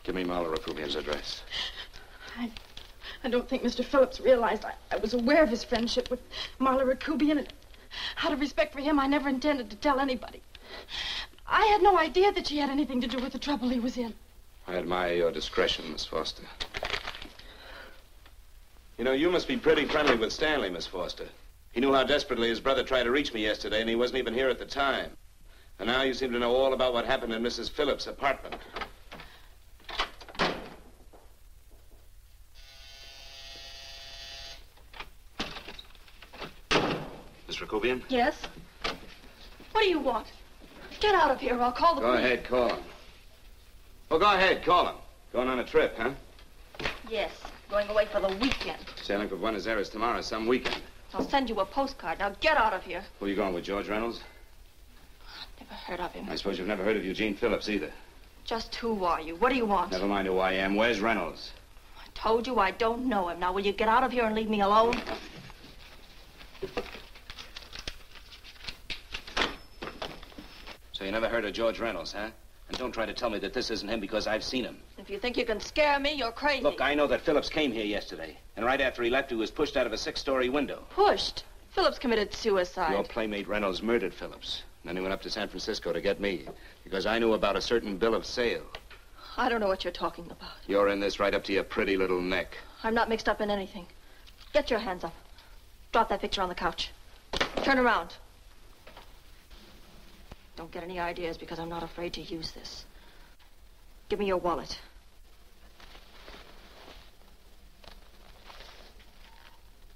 Give me Marla Rakubian's address. I don't think Mr. Phillips realized I was aware of his friendship with Marla Rakubian, and out of respect for him, I never intended to tell anybody. I had no idea that she had anything to do with the trouble he was in. I admire your discretion, Miss Foster. You know, you must be pretty friendly with Stanley, Miss Foster. He knew how desperately his brother tried to reach me yesterday, and he wasn't even here at the time. And now you seem to know all about what happened in Mrs. Phillips' apartment. Miss Rakubian? Yes? What do you want? Get out of here or I'll call the police. Go ahead, call him. Well, go ahead, call him. Going on a trip, huh? Yes, going away for the weekend. Sailing for Buenos Aires tomorrow, some weekend. I'll send you a postcard. Now get out of here. Who are you going with, George Reynolds? Never heard of him. I suppose you've never heard of Eugene Phillips either. Just who are you? What do you want? Never mind who I am. Where's Reynolds? I told you I don't know him. Now will you get out of here and leave me alone? So you never heard of George Reynolds, huh? And don't try to tell me that this isn't him because I've seen him. If you think you can scare me, you're crazy. Look, I know that Phillips came here yesterday. And right after he left, he was pushed out of a 6-story window. Pushed? Phillips committed suicide. Your playmate Reynolds murdered Phillips. And then he went up to San Francisco to get me. Because I knew about a certain bill of sale. I don't know what you're talking about. You're in this right up to your pretty little neck. I'm not mixed up in anything. Get your hands up. Drop that picture on the couch. Turn around. Don't get any ideas because I'm not afraid to use this. Give me your wallet.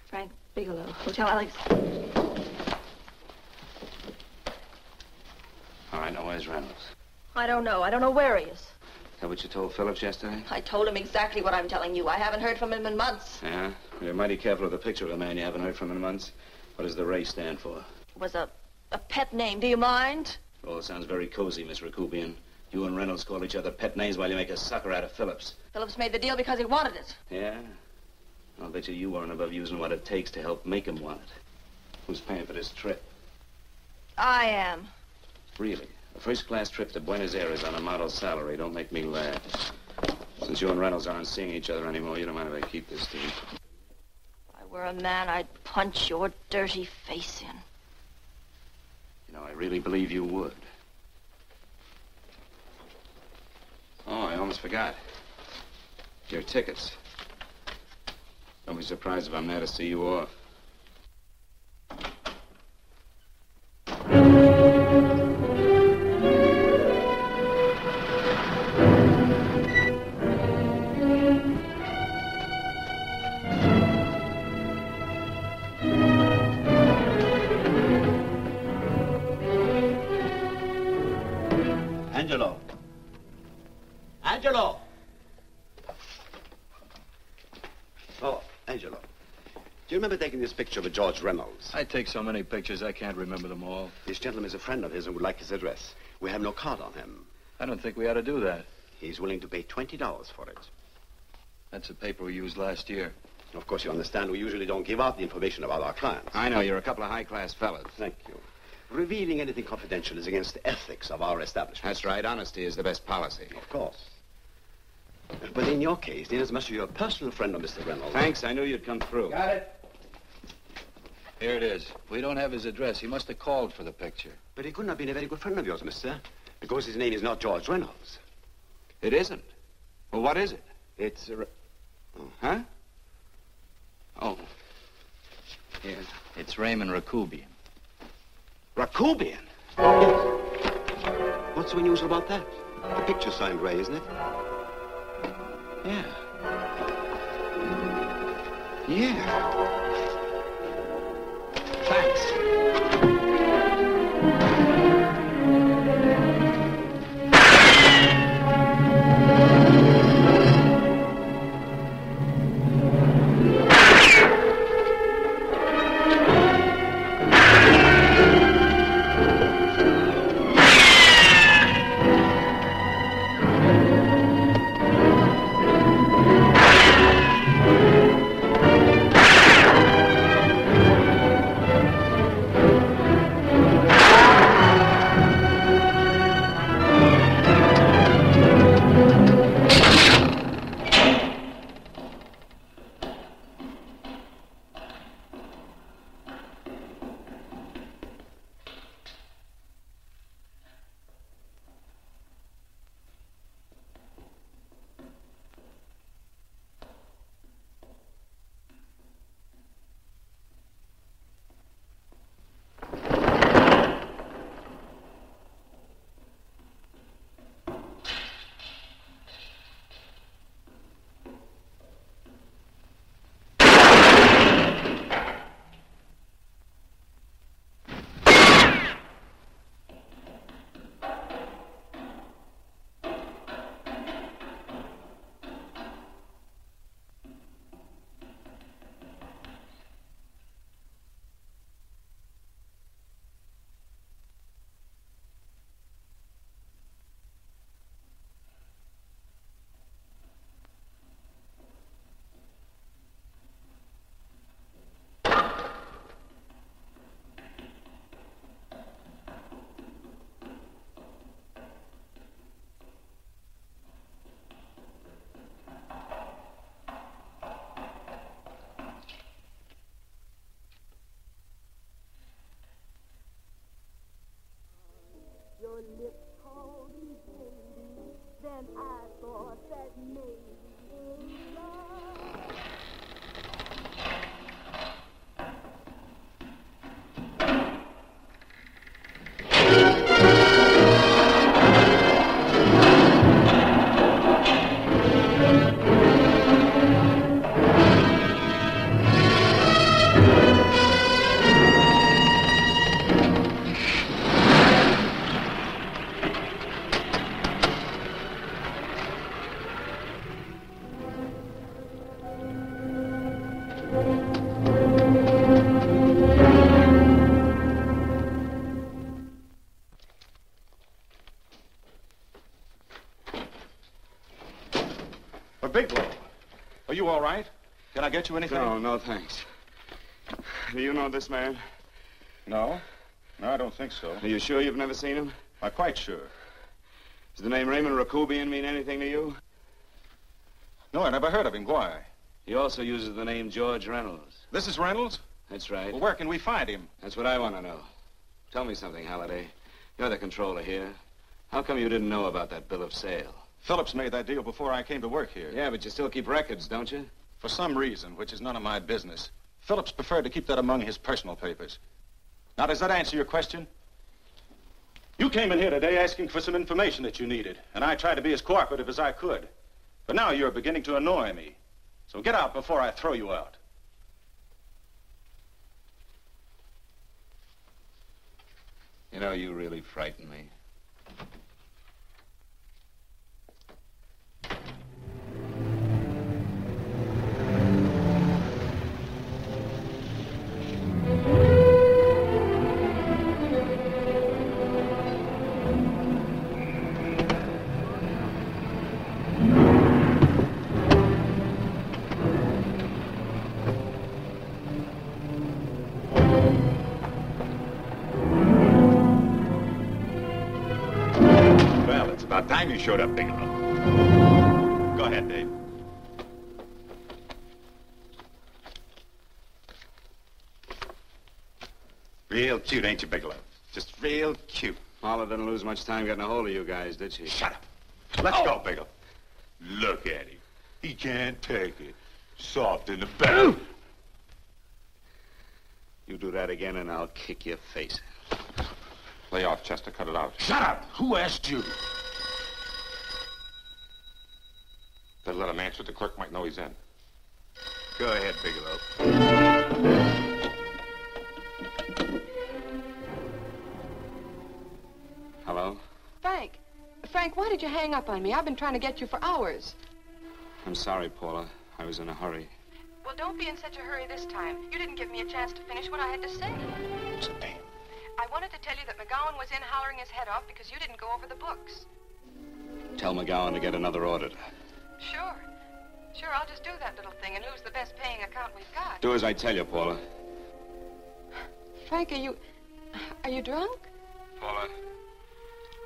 Frank Bigelow, Hotel Alex. All right, now where's Reynolds? I don't know. I don't know where he is. Is that what you told Phillips yesterday? I told him exactly what I'm telling you. I haven't heard from him in months. Yeah? You're mighty careful of the picture of a man you haven't heard from in months. What does the Ray stand for? It was a pet name. Do you mind? Oh, it sounds very cozy, Miss Rakubian. You and Reynolds call each other pet names while you make a sucker out of Phillips. Phillips made the deal because he wanted it. Yeah? I'll bet you weren't above using what it takes to help make him want it. Who's paying for this trip? I am. Really? A first-class trip to Buenos Aires on a model salary. Don't make me laugh. Since you and Reynolds aren't seeing each other anymore, you don't mind if I keep this, do you? If I were a man, I'd punch your dirty face in. You know, I really believe you would. Oh, I almost forgot. Your tickets. Don't be surprised if I'm there to see you off. Angelo. Angelo! Angelo, do you remember taking this picture of George Reynolds? I take so many pictures, I can't remember them all. This gentleman is a friend of his and would like his address. We have no card on him. I don't think we ought to do that. He's willing to pay $20 for it. That's the paper we used last year. Of course, you understand we usually don't give out the information about our clients. I know, you're a couple of high-class fellas. Thank you. Revealing anything confidential is against the ethics of our establishment. That's right. Honesty is the best policy. Of course. But in your case, inasmuch as you're a personal friend of Mr. Reynolds... Thanks. I knew you'd come through. Got it. Here it is. We don't have his address. He must have called for the picture. But he couldn't have been a very good friend of yours, mister, because his name is not George Reynolds. It isn't? Well, what is it? It's a... Huh? Oh. Here. It's Raymond Rakubian. Rakubian? Yes. What's so unusual about that? The picture's signed Ray, isn't it? Yeah. Yeah. Thanks. Your lips called me baby, then I thought that maybe love. All right? Can I get you anything? No, thanks. Do you know this man? No. No, I don't think so. Are you sure you've never seen him? I'm quite sure. Does the name Raymond Rakubian mean anything to you? No, I never heard of him. Why? He also uses the name George Reynolds. This is Reynolds? That's right. Well, where can we find him? That's what I want to know. Tell me something, Halliday. You're the controller here. How come you didn't know about that bill of sale? Phillips made that deal before I came to work here. Yeah, but you still keep records, don't you? For some reason, which is none of my business, Phillips preferred to keep that among his personal papers. Now, does that answer your question? You came in here today asking for some information that you needed, and I tried to be as cooperative as I could. But now you're beginning to annoy me. So get out before I throw you out. You know, you really frighten me. time you showed up, Bigelow. Go ahead, Dave. Real cute, ain't you, Bigelow? Just real cute. Paula didn't lose much time getting a hold of you guys, did she? Shut up. Let's go, Bigelow. Look at him. He can't take it. Soft in the back. You do that again and I'll kick your face. Lay off, Chester. Cut it out. Shut up! Who asked you? Better let him answer. The clerk might know he's in. Go ahead, Bigelow. Hello? Frank. Frank, why did you hang up on me? I've been trying to get you for hours. I'm sorry, Paula. I was in a hurry. Well, don't be in such a hurry this time. You didn't give me a chance to finish what I had to say. What's the name? I wanted to tell you that McGowan was in hollering his head off because you didn't go over the books. Tell McGowan to get another auditor. Sure. Sure, I'll just do that little thing and lose the best paying account we've got. Do as I tell you, Paula. Frank, are you drunk? Paula,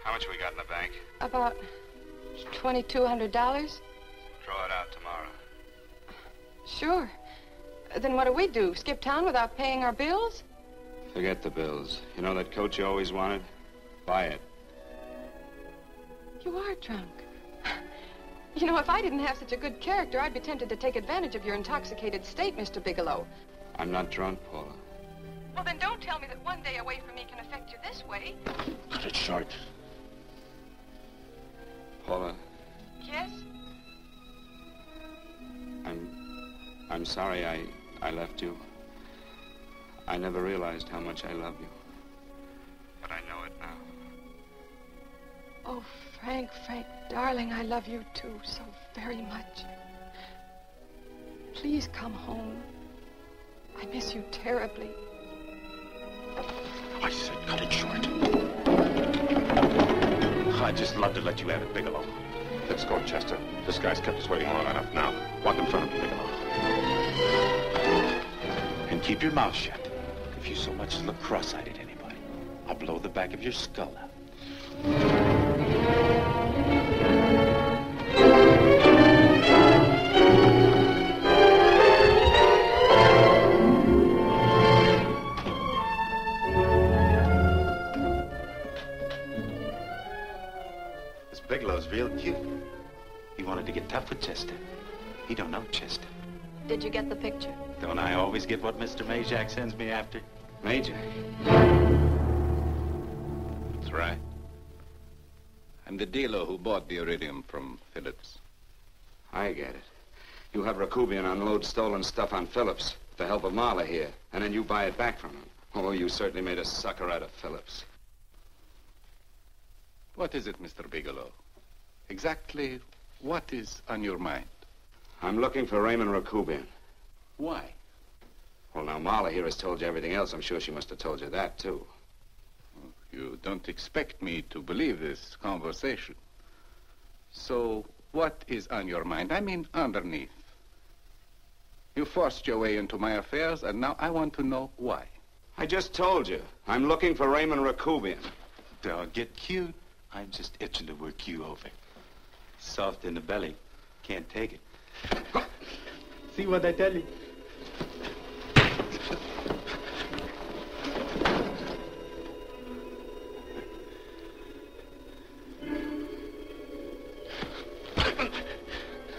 how much we got in the bank? About $2,200. Draw it out tomorrow. Sure. Then what do? Skip town without paying our bills? Forget the bills. You know that coat you always wanted? Buy it. You are drunk. You know, if I didn't have such a good character, I'd be tempted to take advantage of your intoxicated state, Mr. Bigelow. I'm not drunk, Paula. Well, then don't tell me that one day away from me can affect you this way. Cut it short. Paula, Yes? I'm sorry I left you. I never realized how much I love you. But I know it now. Oh, Frank, darling, I love you too so very much. Please come home. I miss you terribly. I said cut it short. I'd just love to let you have it, Bigelow. Let's go, Chester. This guy's kept us waiting long enough now. Walk in front of me, Bigelow. And keep your mouth shut. If you so much as look cross-eyed at anybody, I'll blow the back of your skull out. This Bigelow's real cute. He wanted to get tough with Chester. He don't know Chester. Did you get the picture? Don't I always get what Mr. Majak sends me after? Major. That's right. I'm the dealer who bought the iridium from Phillips. I get it. You have Rakubian unload stolen stuff on Phillips with the help of Marla here, and then you buy it back from him. Oh, you certainly made a sucker out of Phillips. What is it, Mr. Bigelow? Exactly what is on your mind? I'm looking for Raymond Rakubian. Why? Well, now, Marla here has told you everything else. I'm sure she must have told you that, too. You don't expect me to believe this conversation. So, what is on your mind? I mean, underneath. You forced your way into my affairs, and now I want to know why. I just told you. I'm looking for Raymond Rakubian. Don't get cute. I'm just itching to work you over. Soft in the belly. Can't take it. See what I tell you?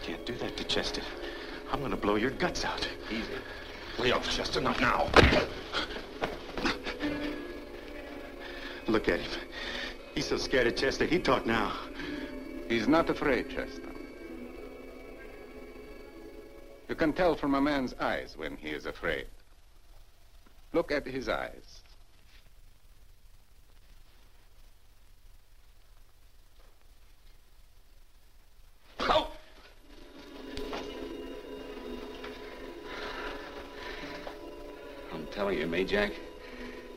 Can't do that to Chester. I'm gonna blow your guts out. Easy. Lay off, Chester, not now. Look at him. He's so scared of Chester, he'd talk now. He's not afraid, Chester. You can tell from a man's eyes when he is afraid. Look at his eyes. Oh! I'm telling you, Majak,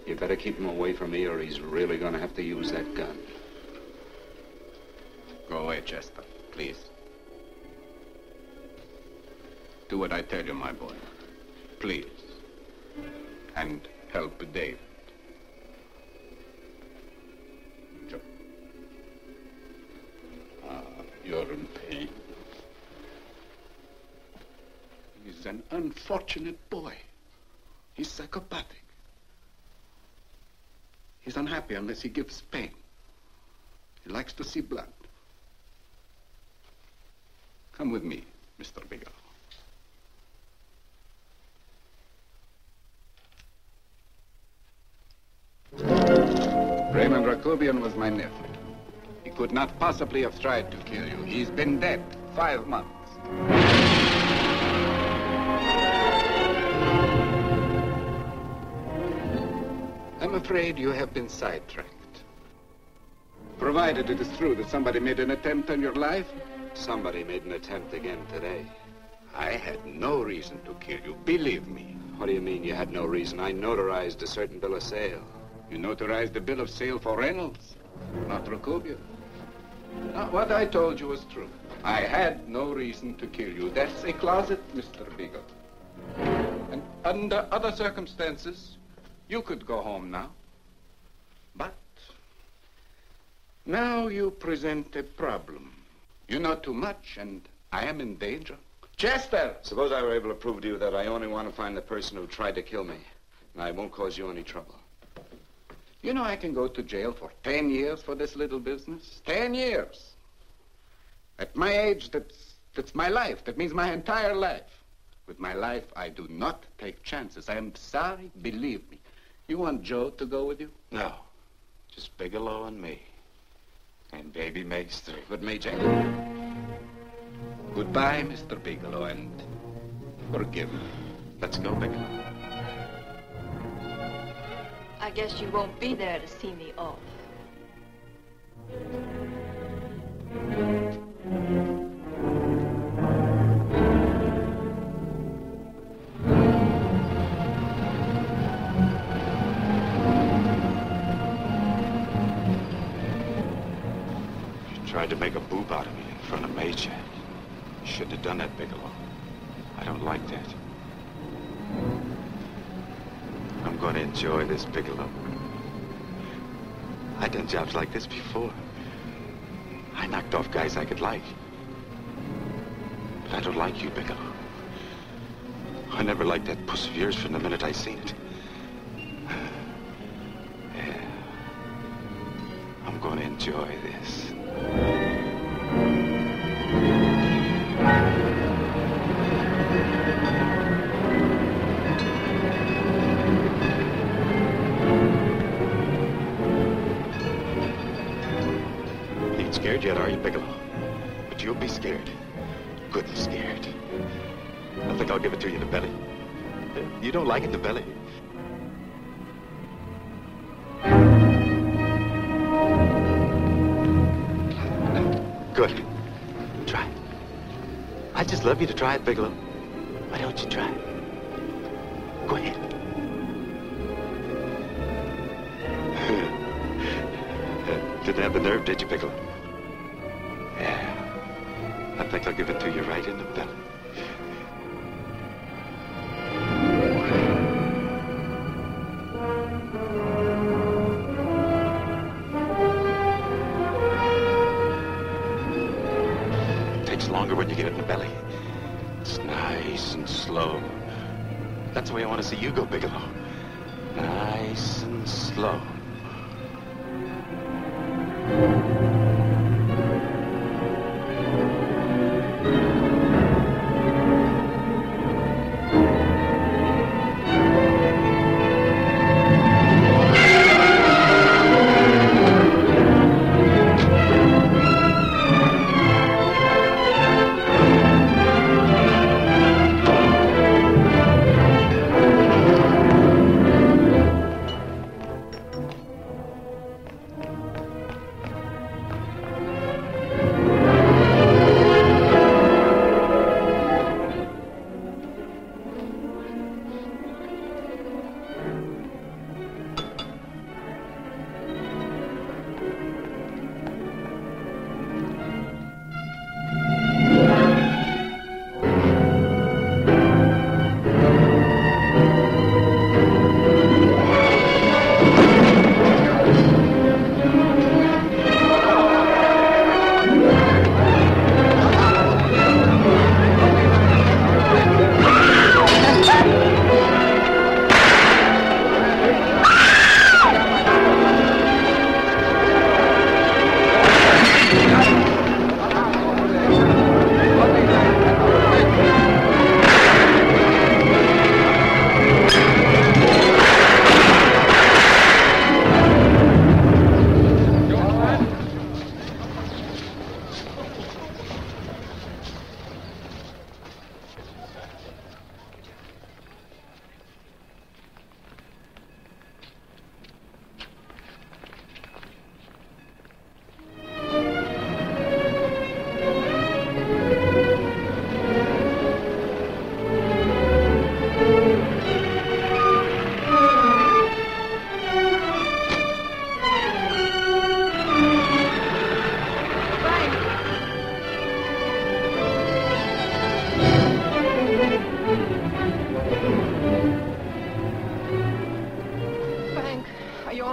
you better keep him away from me or he's really going to have to use that gun. Go away, Chester, please. Do what I tell you, my boy. Please. And help Dave. Joe. an unfortunate boy. He's psychopathic. He's unhappy unless he gives pain. He likes to see blood. Come with me, Mr. Bigelow. Raymond Rakobian was my nephew. He could not possibly have tried to kill you. He's been dead 5 months. I'm afraid you have been sidetracked. Provided it is true that somebody made an attempt on your life. Somebody made an attempt again today. I had no reason to kill you, believe me. What do you mean you had no reason? I notarized a certain bill of sale. You notarized the bill of sale for Reynolds, not Rakobian. Now, what I told you was true. I had no reason to kill you. That's a closet, Mr. Bigelow. And under other circumstances, you could go home now. But now you present a problem. You know too much, and I am in danger. Chester! Suppose I were able to prove to you that I only want to find the person who tried to kill me, and I won't cause you any trouble. You know I can go to jail for 10 years for this little business. 10 years. At my age, that's my life. That means my entire life. With my life, I do not take chances. I am sorry, believe me. You want Joe to go with you? No. Just Bigelow and me. And baby makes 3. But Major, goodbye, Mr. Bigelow, and forgive me. Let's go, Bigelow. I guess you won't be there to see me off. Tried to make a boob out of me in front of Major. You shouldn't have done that, Bigelow. I don't like that. I'm going to enjoy this, Bigelow. I've done jobs like this before. I knocked off guys I could like. But I don't like you, Bigelow. I never liked that puss of yours from the minute I seen it. Yeah. I'm going to enjoy this. Ain't scared yet, are you, Bigelow? But you'll be scared. Good scared. I think I'll give it to you in the belly. You don't like it in the belly? Good. Try it. I just love you to try it, Bigelow. Why don't you try it? Go ahead. Didn't have the nerve, did you, Bigelow? Yeah. I think I'll give it to you right in the belly. Longer when you get it in the belly. It's nice and slow. That's the way I want to see you go, Bigelow. Nice and slow.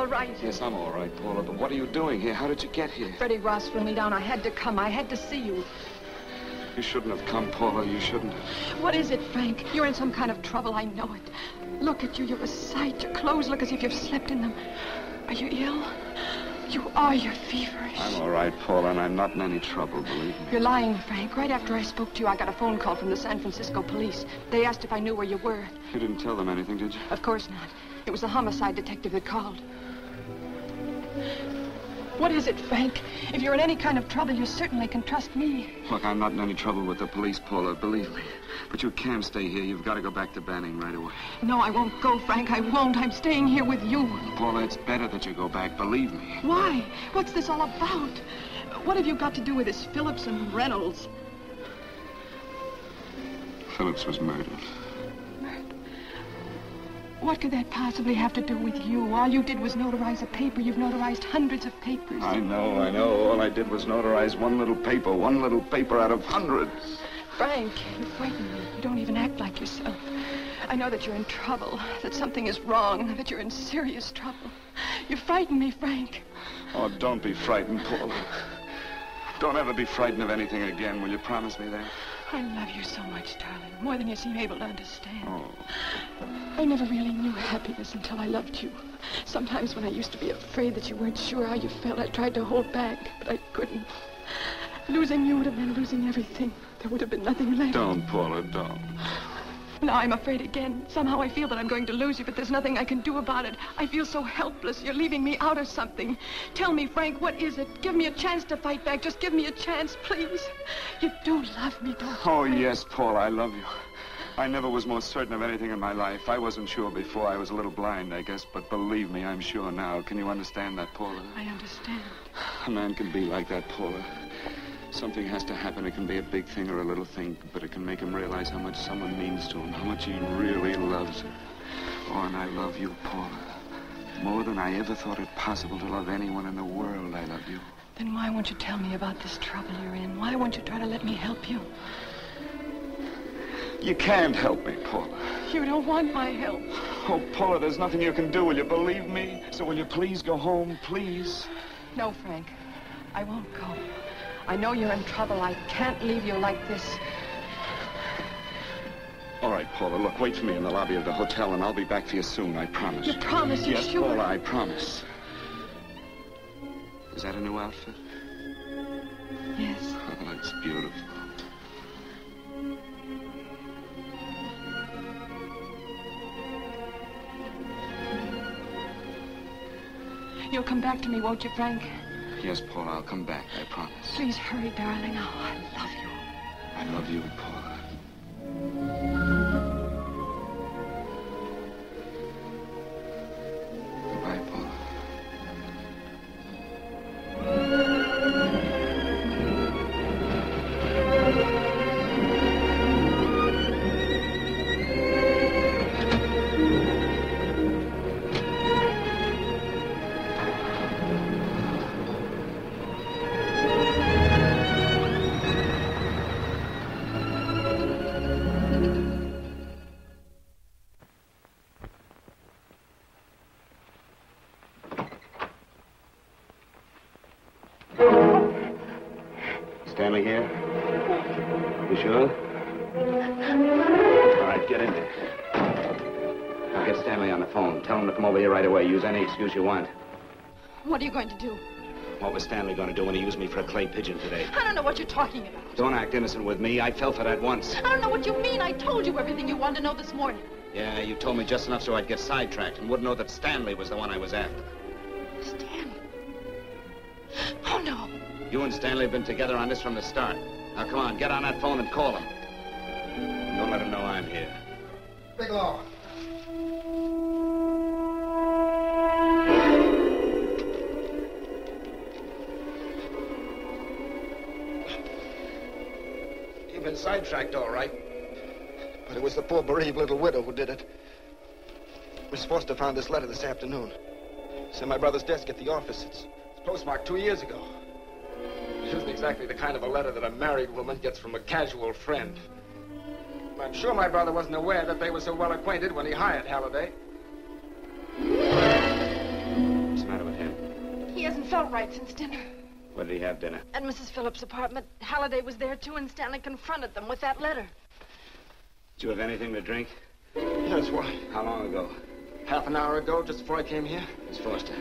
all right? Yes, I'm all right, Paula, but what are you doing here? How did you get here? Freddie Ross flew me down. I had to come. I had to see you. You shouldn't have come, Paula. You shouldn't have. What is it, Frank? You're in some kind of trouble. I know it. Look at you. You're a sight. Your clothes look as if you've slept in them. Are you ill? You are. You're feverish. I'm all right, Paula, and I'm not in any trouble, believe me. You're lying, Frank. Right after I spoke to you, I got a phone call from the San Francisco police. They asked if I knew where you were. You didn't tell them anything, did you? Of course not. It was the homicide detective that called. What is it, Frank? If you're in any kind of trouble, you certainly can trust me. Look, I'm not in any trouble with the police, Paula, believe me. But you can't stay here. You've got to go back to Banning right away. No, I won't go, Frank. I won't. I'm staying here with you. Paula, it's better that you go back, believe me. Why? What's this all about? What have you got to do with this Phillips and Reynolds? Phillips was murdered. What could that possibly have to do with you? All you did was notarize a paper. You've notarized hundreds of papers. I know. All I did was notarize one little paper out of hundreds. Frank, you frighten me. You don't even act like yourself. I know that you're in trouble, that something is wrong, that you're in serious trouble. You frighten me, Frank. Oh, don't be frightened, Paula. Don't ever be frightened of anything again. Will you promise me that? I love you so much, darling. More than you seem able to understand. Oh. I never really knew happiness until I loved you. Sometimes when I used to be afraid that you weren't sure how you felt, I tried to hold back, but I couldn't. Losing you would have meant losing everything. There would have been nothing left. Don't, Paula, don't. Now I'm afraid again. Somehow I feel that I'm going to lose you, but there's nothing I can do about it. I feel so helpless. You're leaving me out of something. Tell me, Frank, what is it? Give me a chance to fight back. Just give me a chance, please. You do love me, don't you? Oh, yes, Paula, I love you. I never was more certain of anything in my life. I wasn't sure before. I was a little blind, I guess, but believe me, I'm sure now. Can you understand that, Paula? I understand. A man can be like that, Paula. Something has to happen. It can be a big thing or a little thing, but it can make him realize how much someone means to him, how much he really loves her. Oh, and I love you, Paula. More than I ever thought it possible to love anyone in the world, I love you. Then why won't you tell me about this trouble you're in? Why won't you try to let me help you? You can't help me, Paula. You don't want my help. Oh, Paula, there's nothing you can do. Will you believe me? So will you please go home, please? No, Frank. I won't go. I know you're in trouble. I can't leave you like this. All right, Paula, look, wait for me in the lobby of the hotel, and I'll be back for you soon, I promise. You promise? You're yes, sure? Paula, I promise. Is that a new outfit? Yes. Oh, it's beautiful. You'll come back to me, won't you, Frank? Yes, Paula, I'll come back, I promise. Please hurry, darling. Oh, I love you. I love you, Paula. Goodbye, Paula. Stanley here? You sure? All right, get in there. Now get Stanley on the phone. Tell him to come over here right away. Use any excuse you want. What are you going to do? What was Stanley going to do when he used me for a clay pigeon today? I don't know what you're talking about. Don't act innocent with me. I fell for that once. I don't know what you mean. I told you everything you wanted to know this morning. Yeah, you told me just enough so I'd get sidetracked and wouldn't know that Stanley was the one I was after. Stanley? Oh, no. You and Stanley have been together on this from the start. Now, come on, get on that phone and call him. Don't let him know I'm here. Bigelow. You've been sidetracked, all right. But it was the poor bereaved little widow who did it. Miss Foster found this letter this afternoon. It's in my brother's desk at the office. It's postmarked 2 years ago. It isn't exactly the kind of a letter that a married woman gets from a casual friend. I'm sure my brother wasn't aware that they were so well acquainted when he hired Halliday. felt right since dinner. Where did he have dinner? At Mrs. Phillips' apartment. Halliday was there, too, and Stanley confronted them with that letter. Did you have anything to drink? Yes, why? How long ago? Half an hour ago, just before I came here. Miss Foster,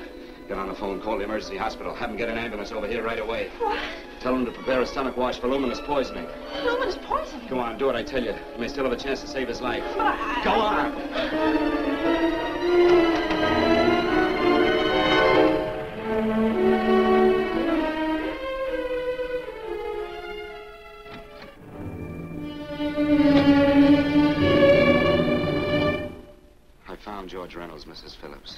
get on the phone, call the emergency hospital. Have them get an ambulance over here right away. What? Tell them to prepare a stomach wash for luminous poisoning. Luminous poisoning? Go on, do what I tell you. You may still have a chance to save his life. But Go on! I found George Reynolds, Mrs. Phillips.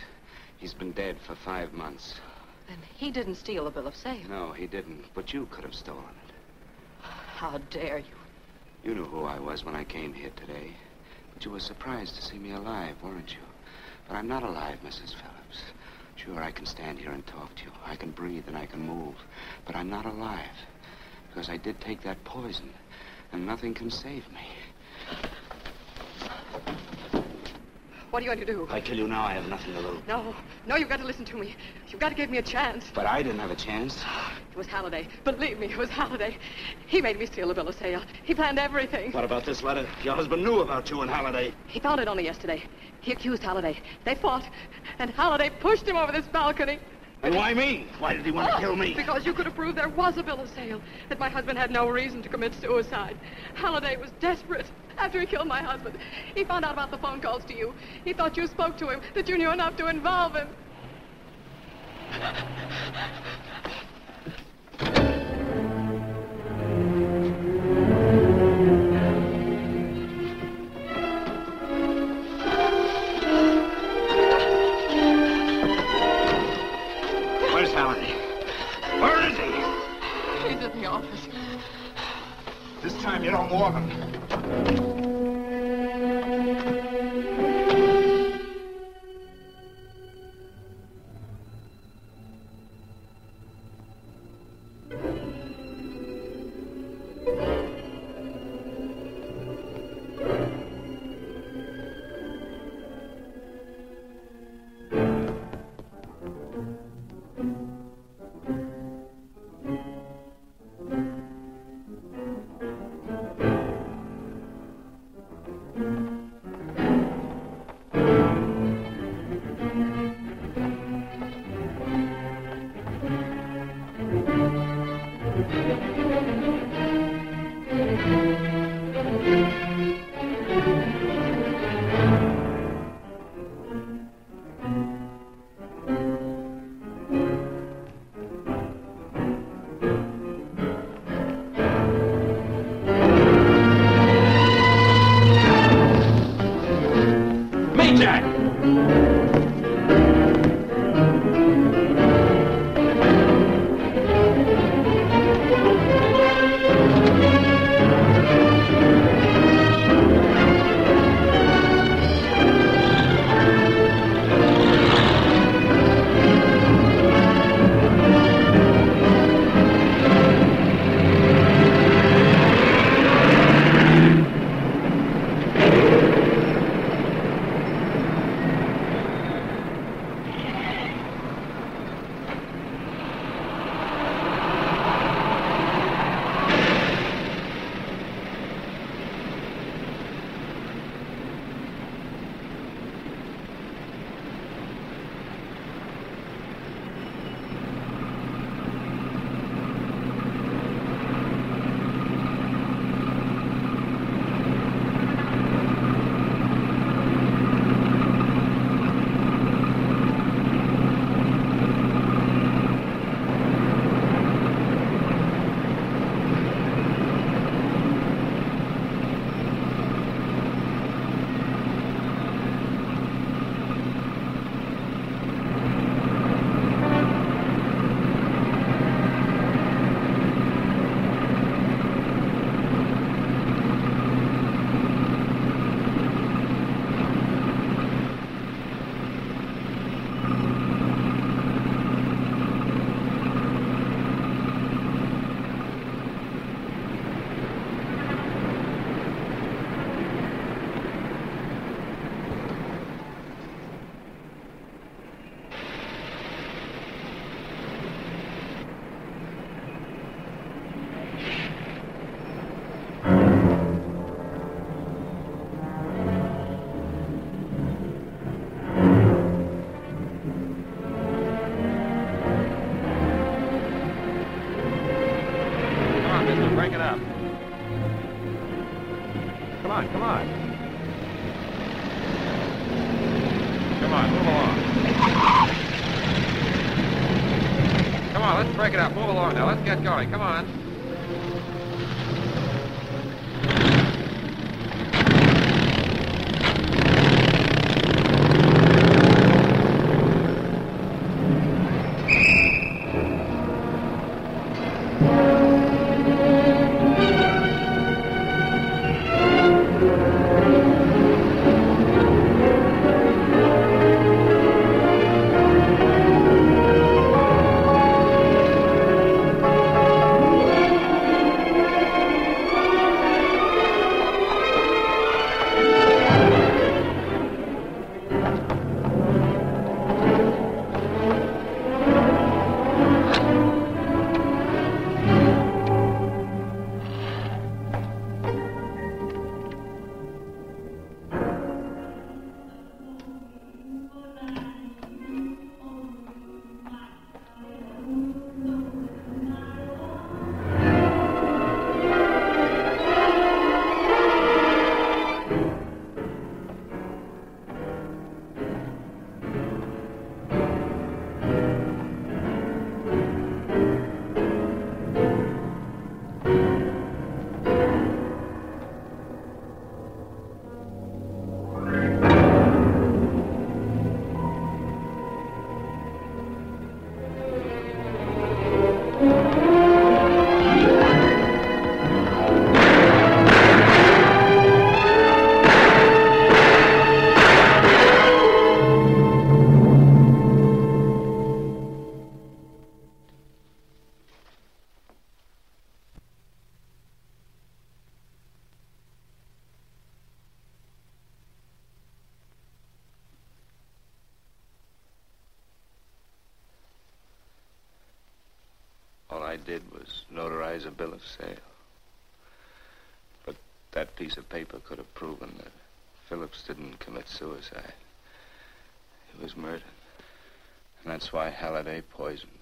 He's been dead for 5 months. Then he didn't steal the bill of sale. No, he didn't. But you could have stolen it. How dare you? You knew who I was when I came here today. But you were surprised to see me alive, weren't you? But I'm not alive, Mrs. Phillips. Sure, I can stand here and talk to you. I can breathe and I can move. But I'm not alive. Because I did take that poison. And nothing can save me. What are you going to do? I kill you now, I have nothing to lose. No, you've got to listen to me. You've got to give me a chance. But I didn't have a chance. It was Halliday. Believe me, it was Halliday. He made me steal the bill of sale. He planned everything. What about this letter? Your husband knew about you and Halliday. He found it only yesterday. He accused Halliday. They fought, and Halliday pushed him over this balcony. And why me? Why did he want to kill me? Because you could have proved there was a bill of sale, that my husband had no reason to commit suicide. Halliday was desperate. After he killed my husband, he found out about the phone calls to you. He thought you spoke to him, that you knew enough to involve him. Where's Halliday? Where is he? He's in the office. This time you don't warn him. on, move along. Come on, let's break it up. Move along now. Let's get going. Come on. All I did was notarize a bill of sale. But that piece of paper could have proven that Phillips didn't commit suicide. He was murdered. And that's why Halliday poisoned me.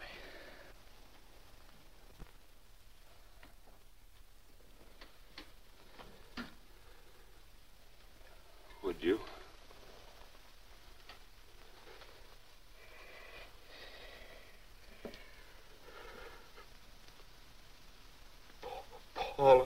Would you? Paula.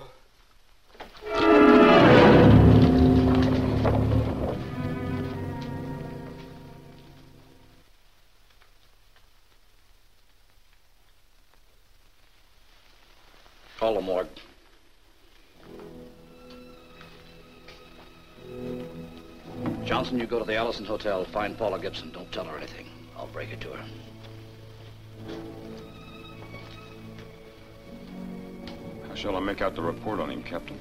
Call the morgue. Johnson, you go to the Allison Hotel, find Paula Gibson. Don't tell her anything. I'll break it to her. How shall I make out the report on him, Captain?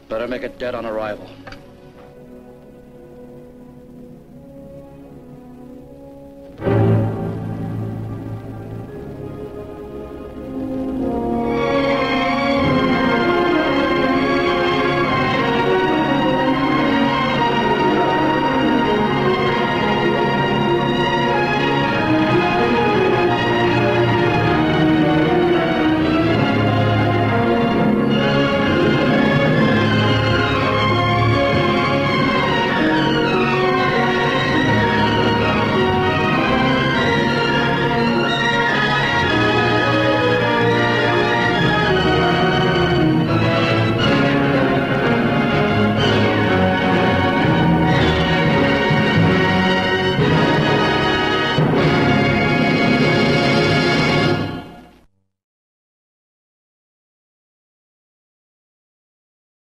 Better make it dead on arrival.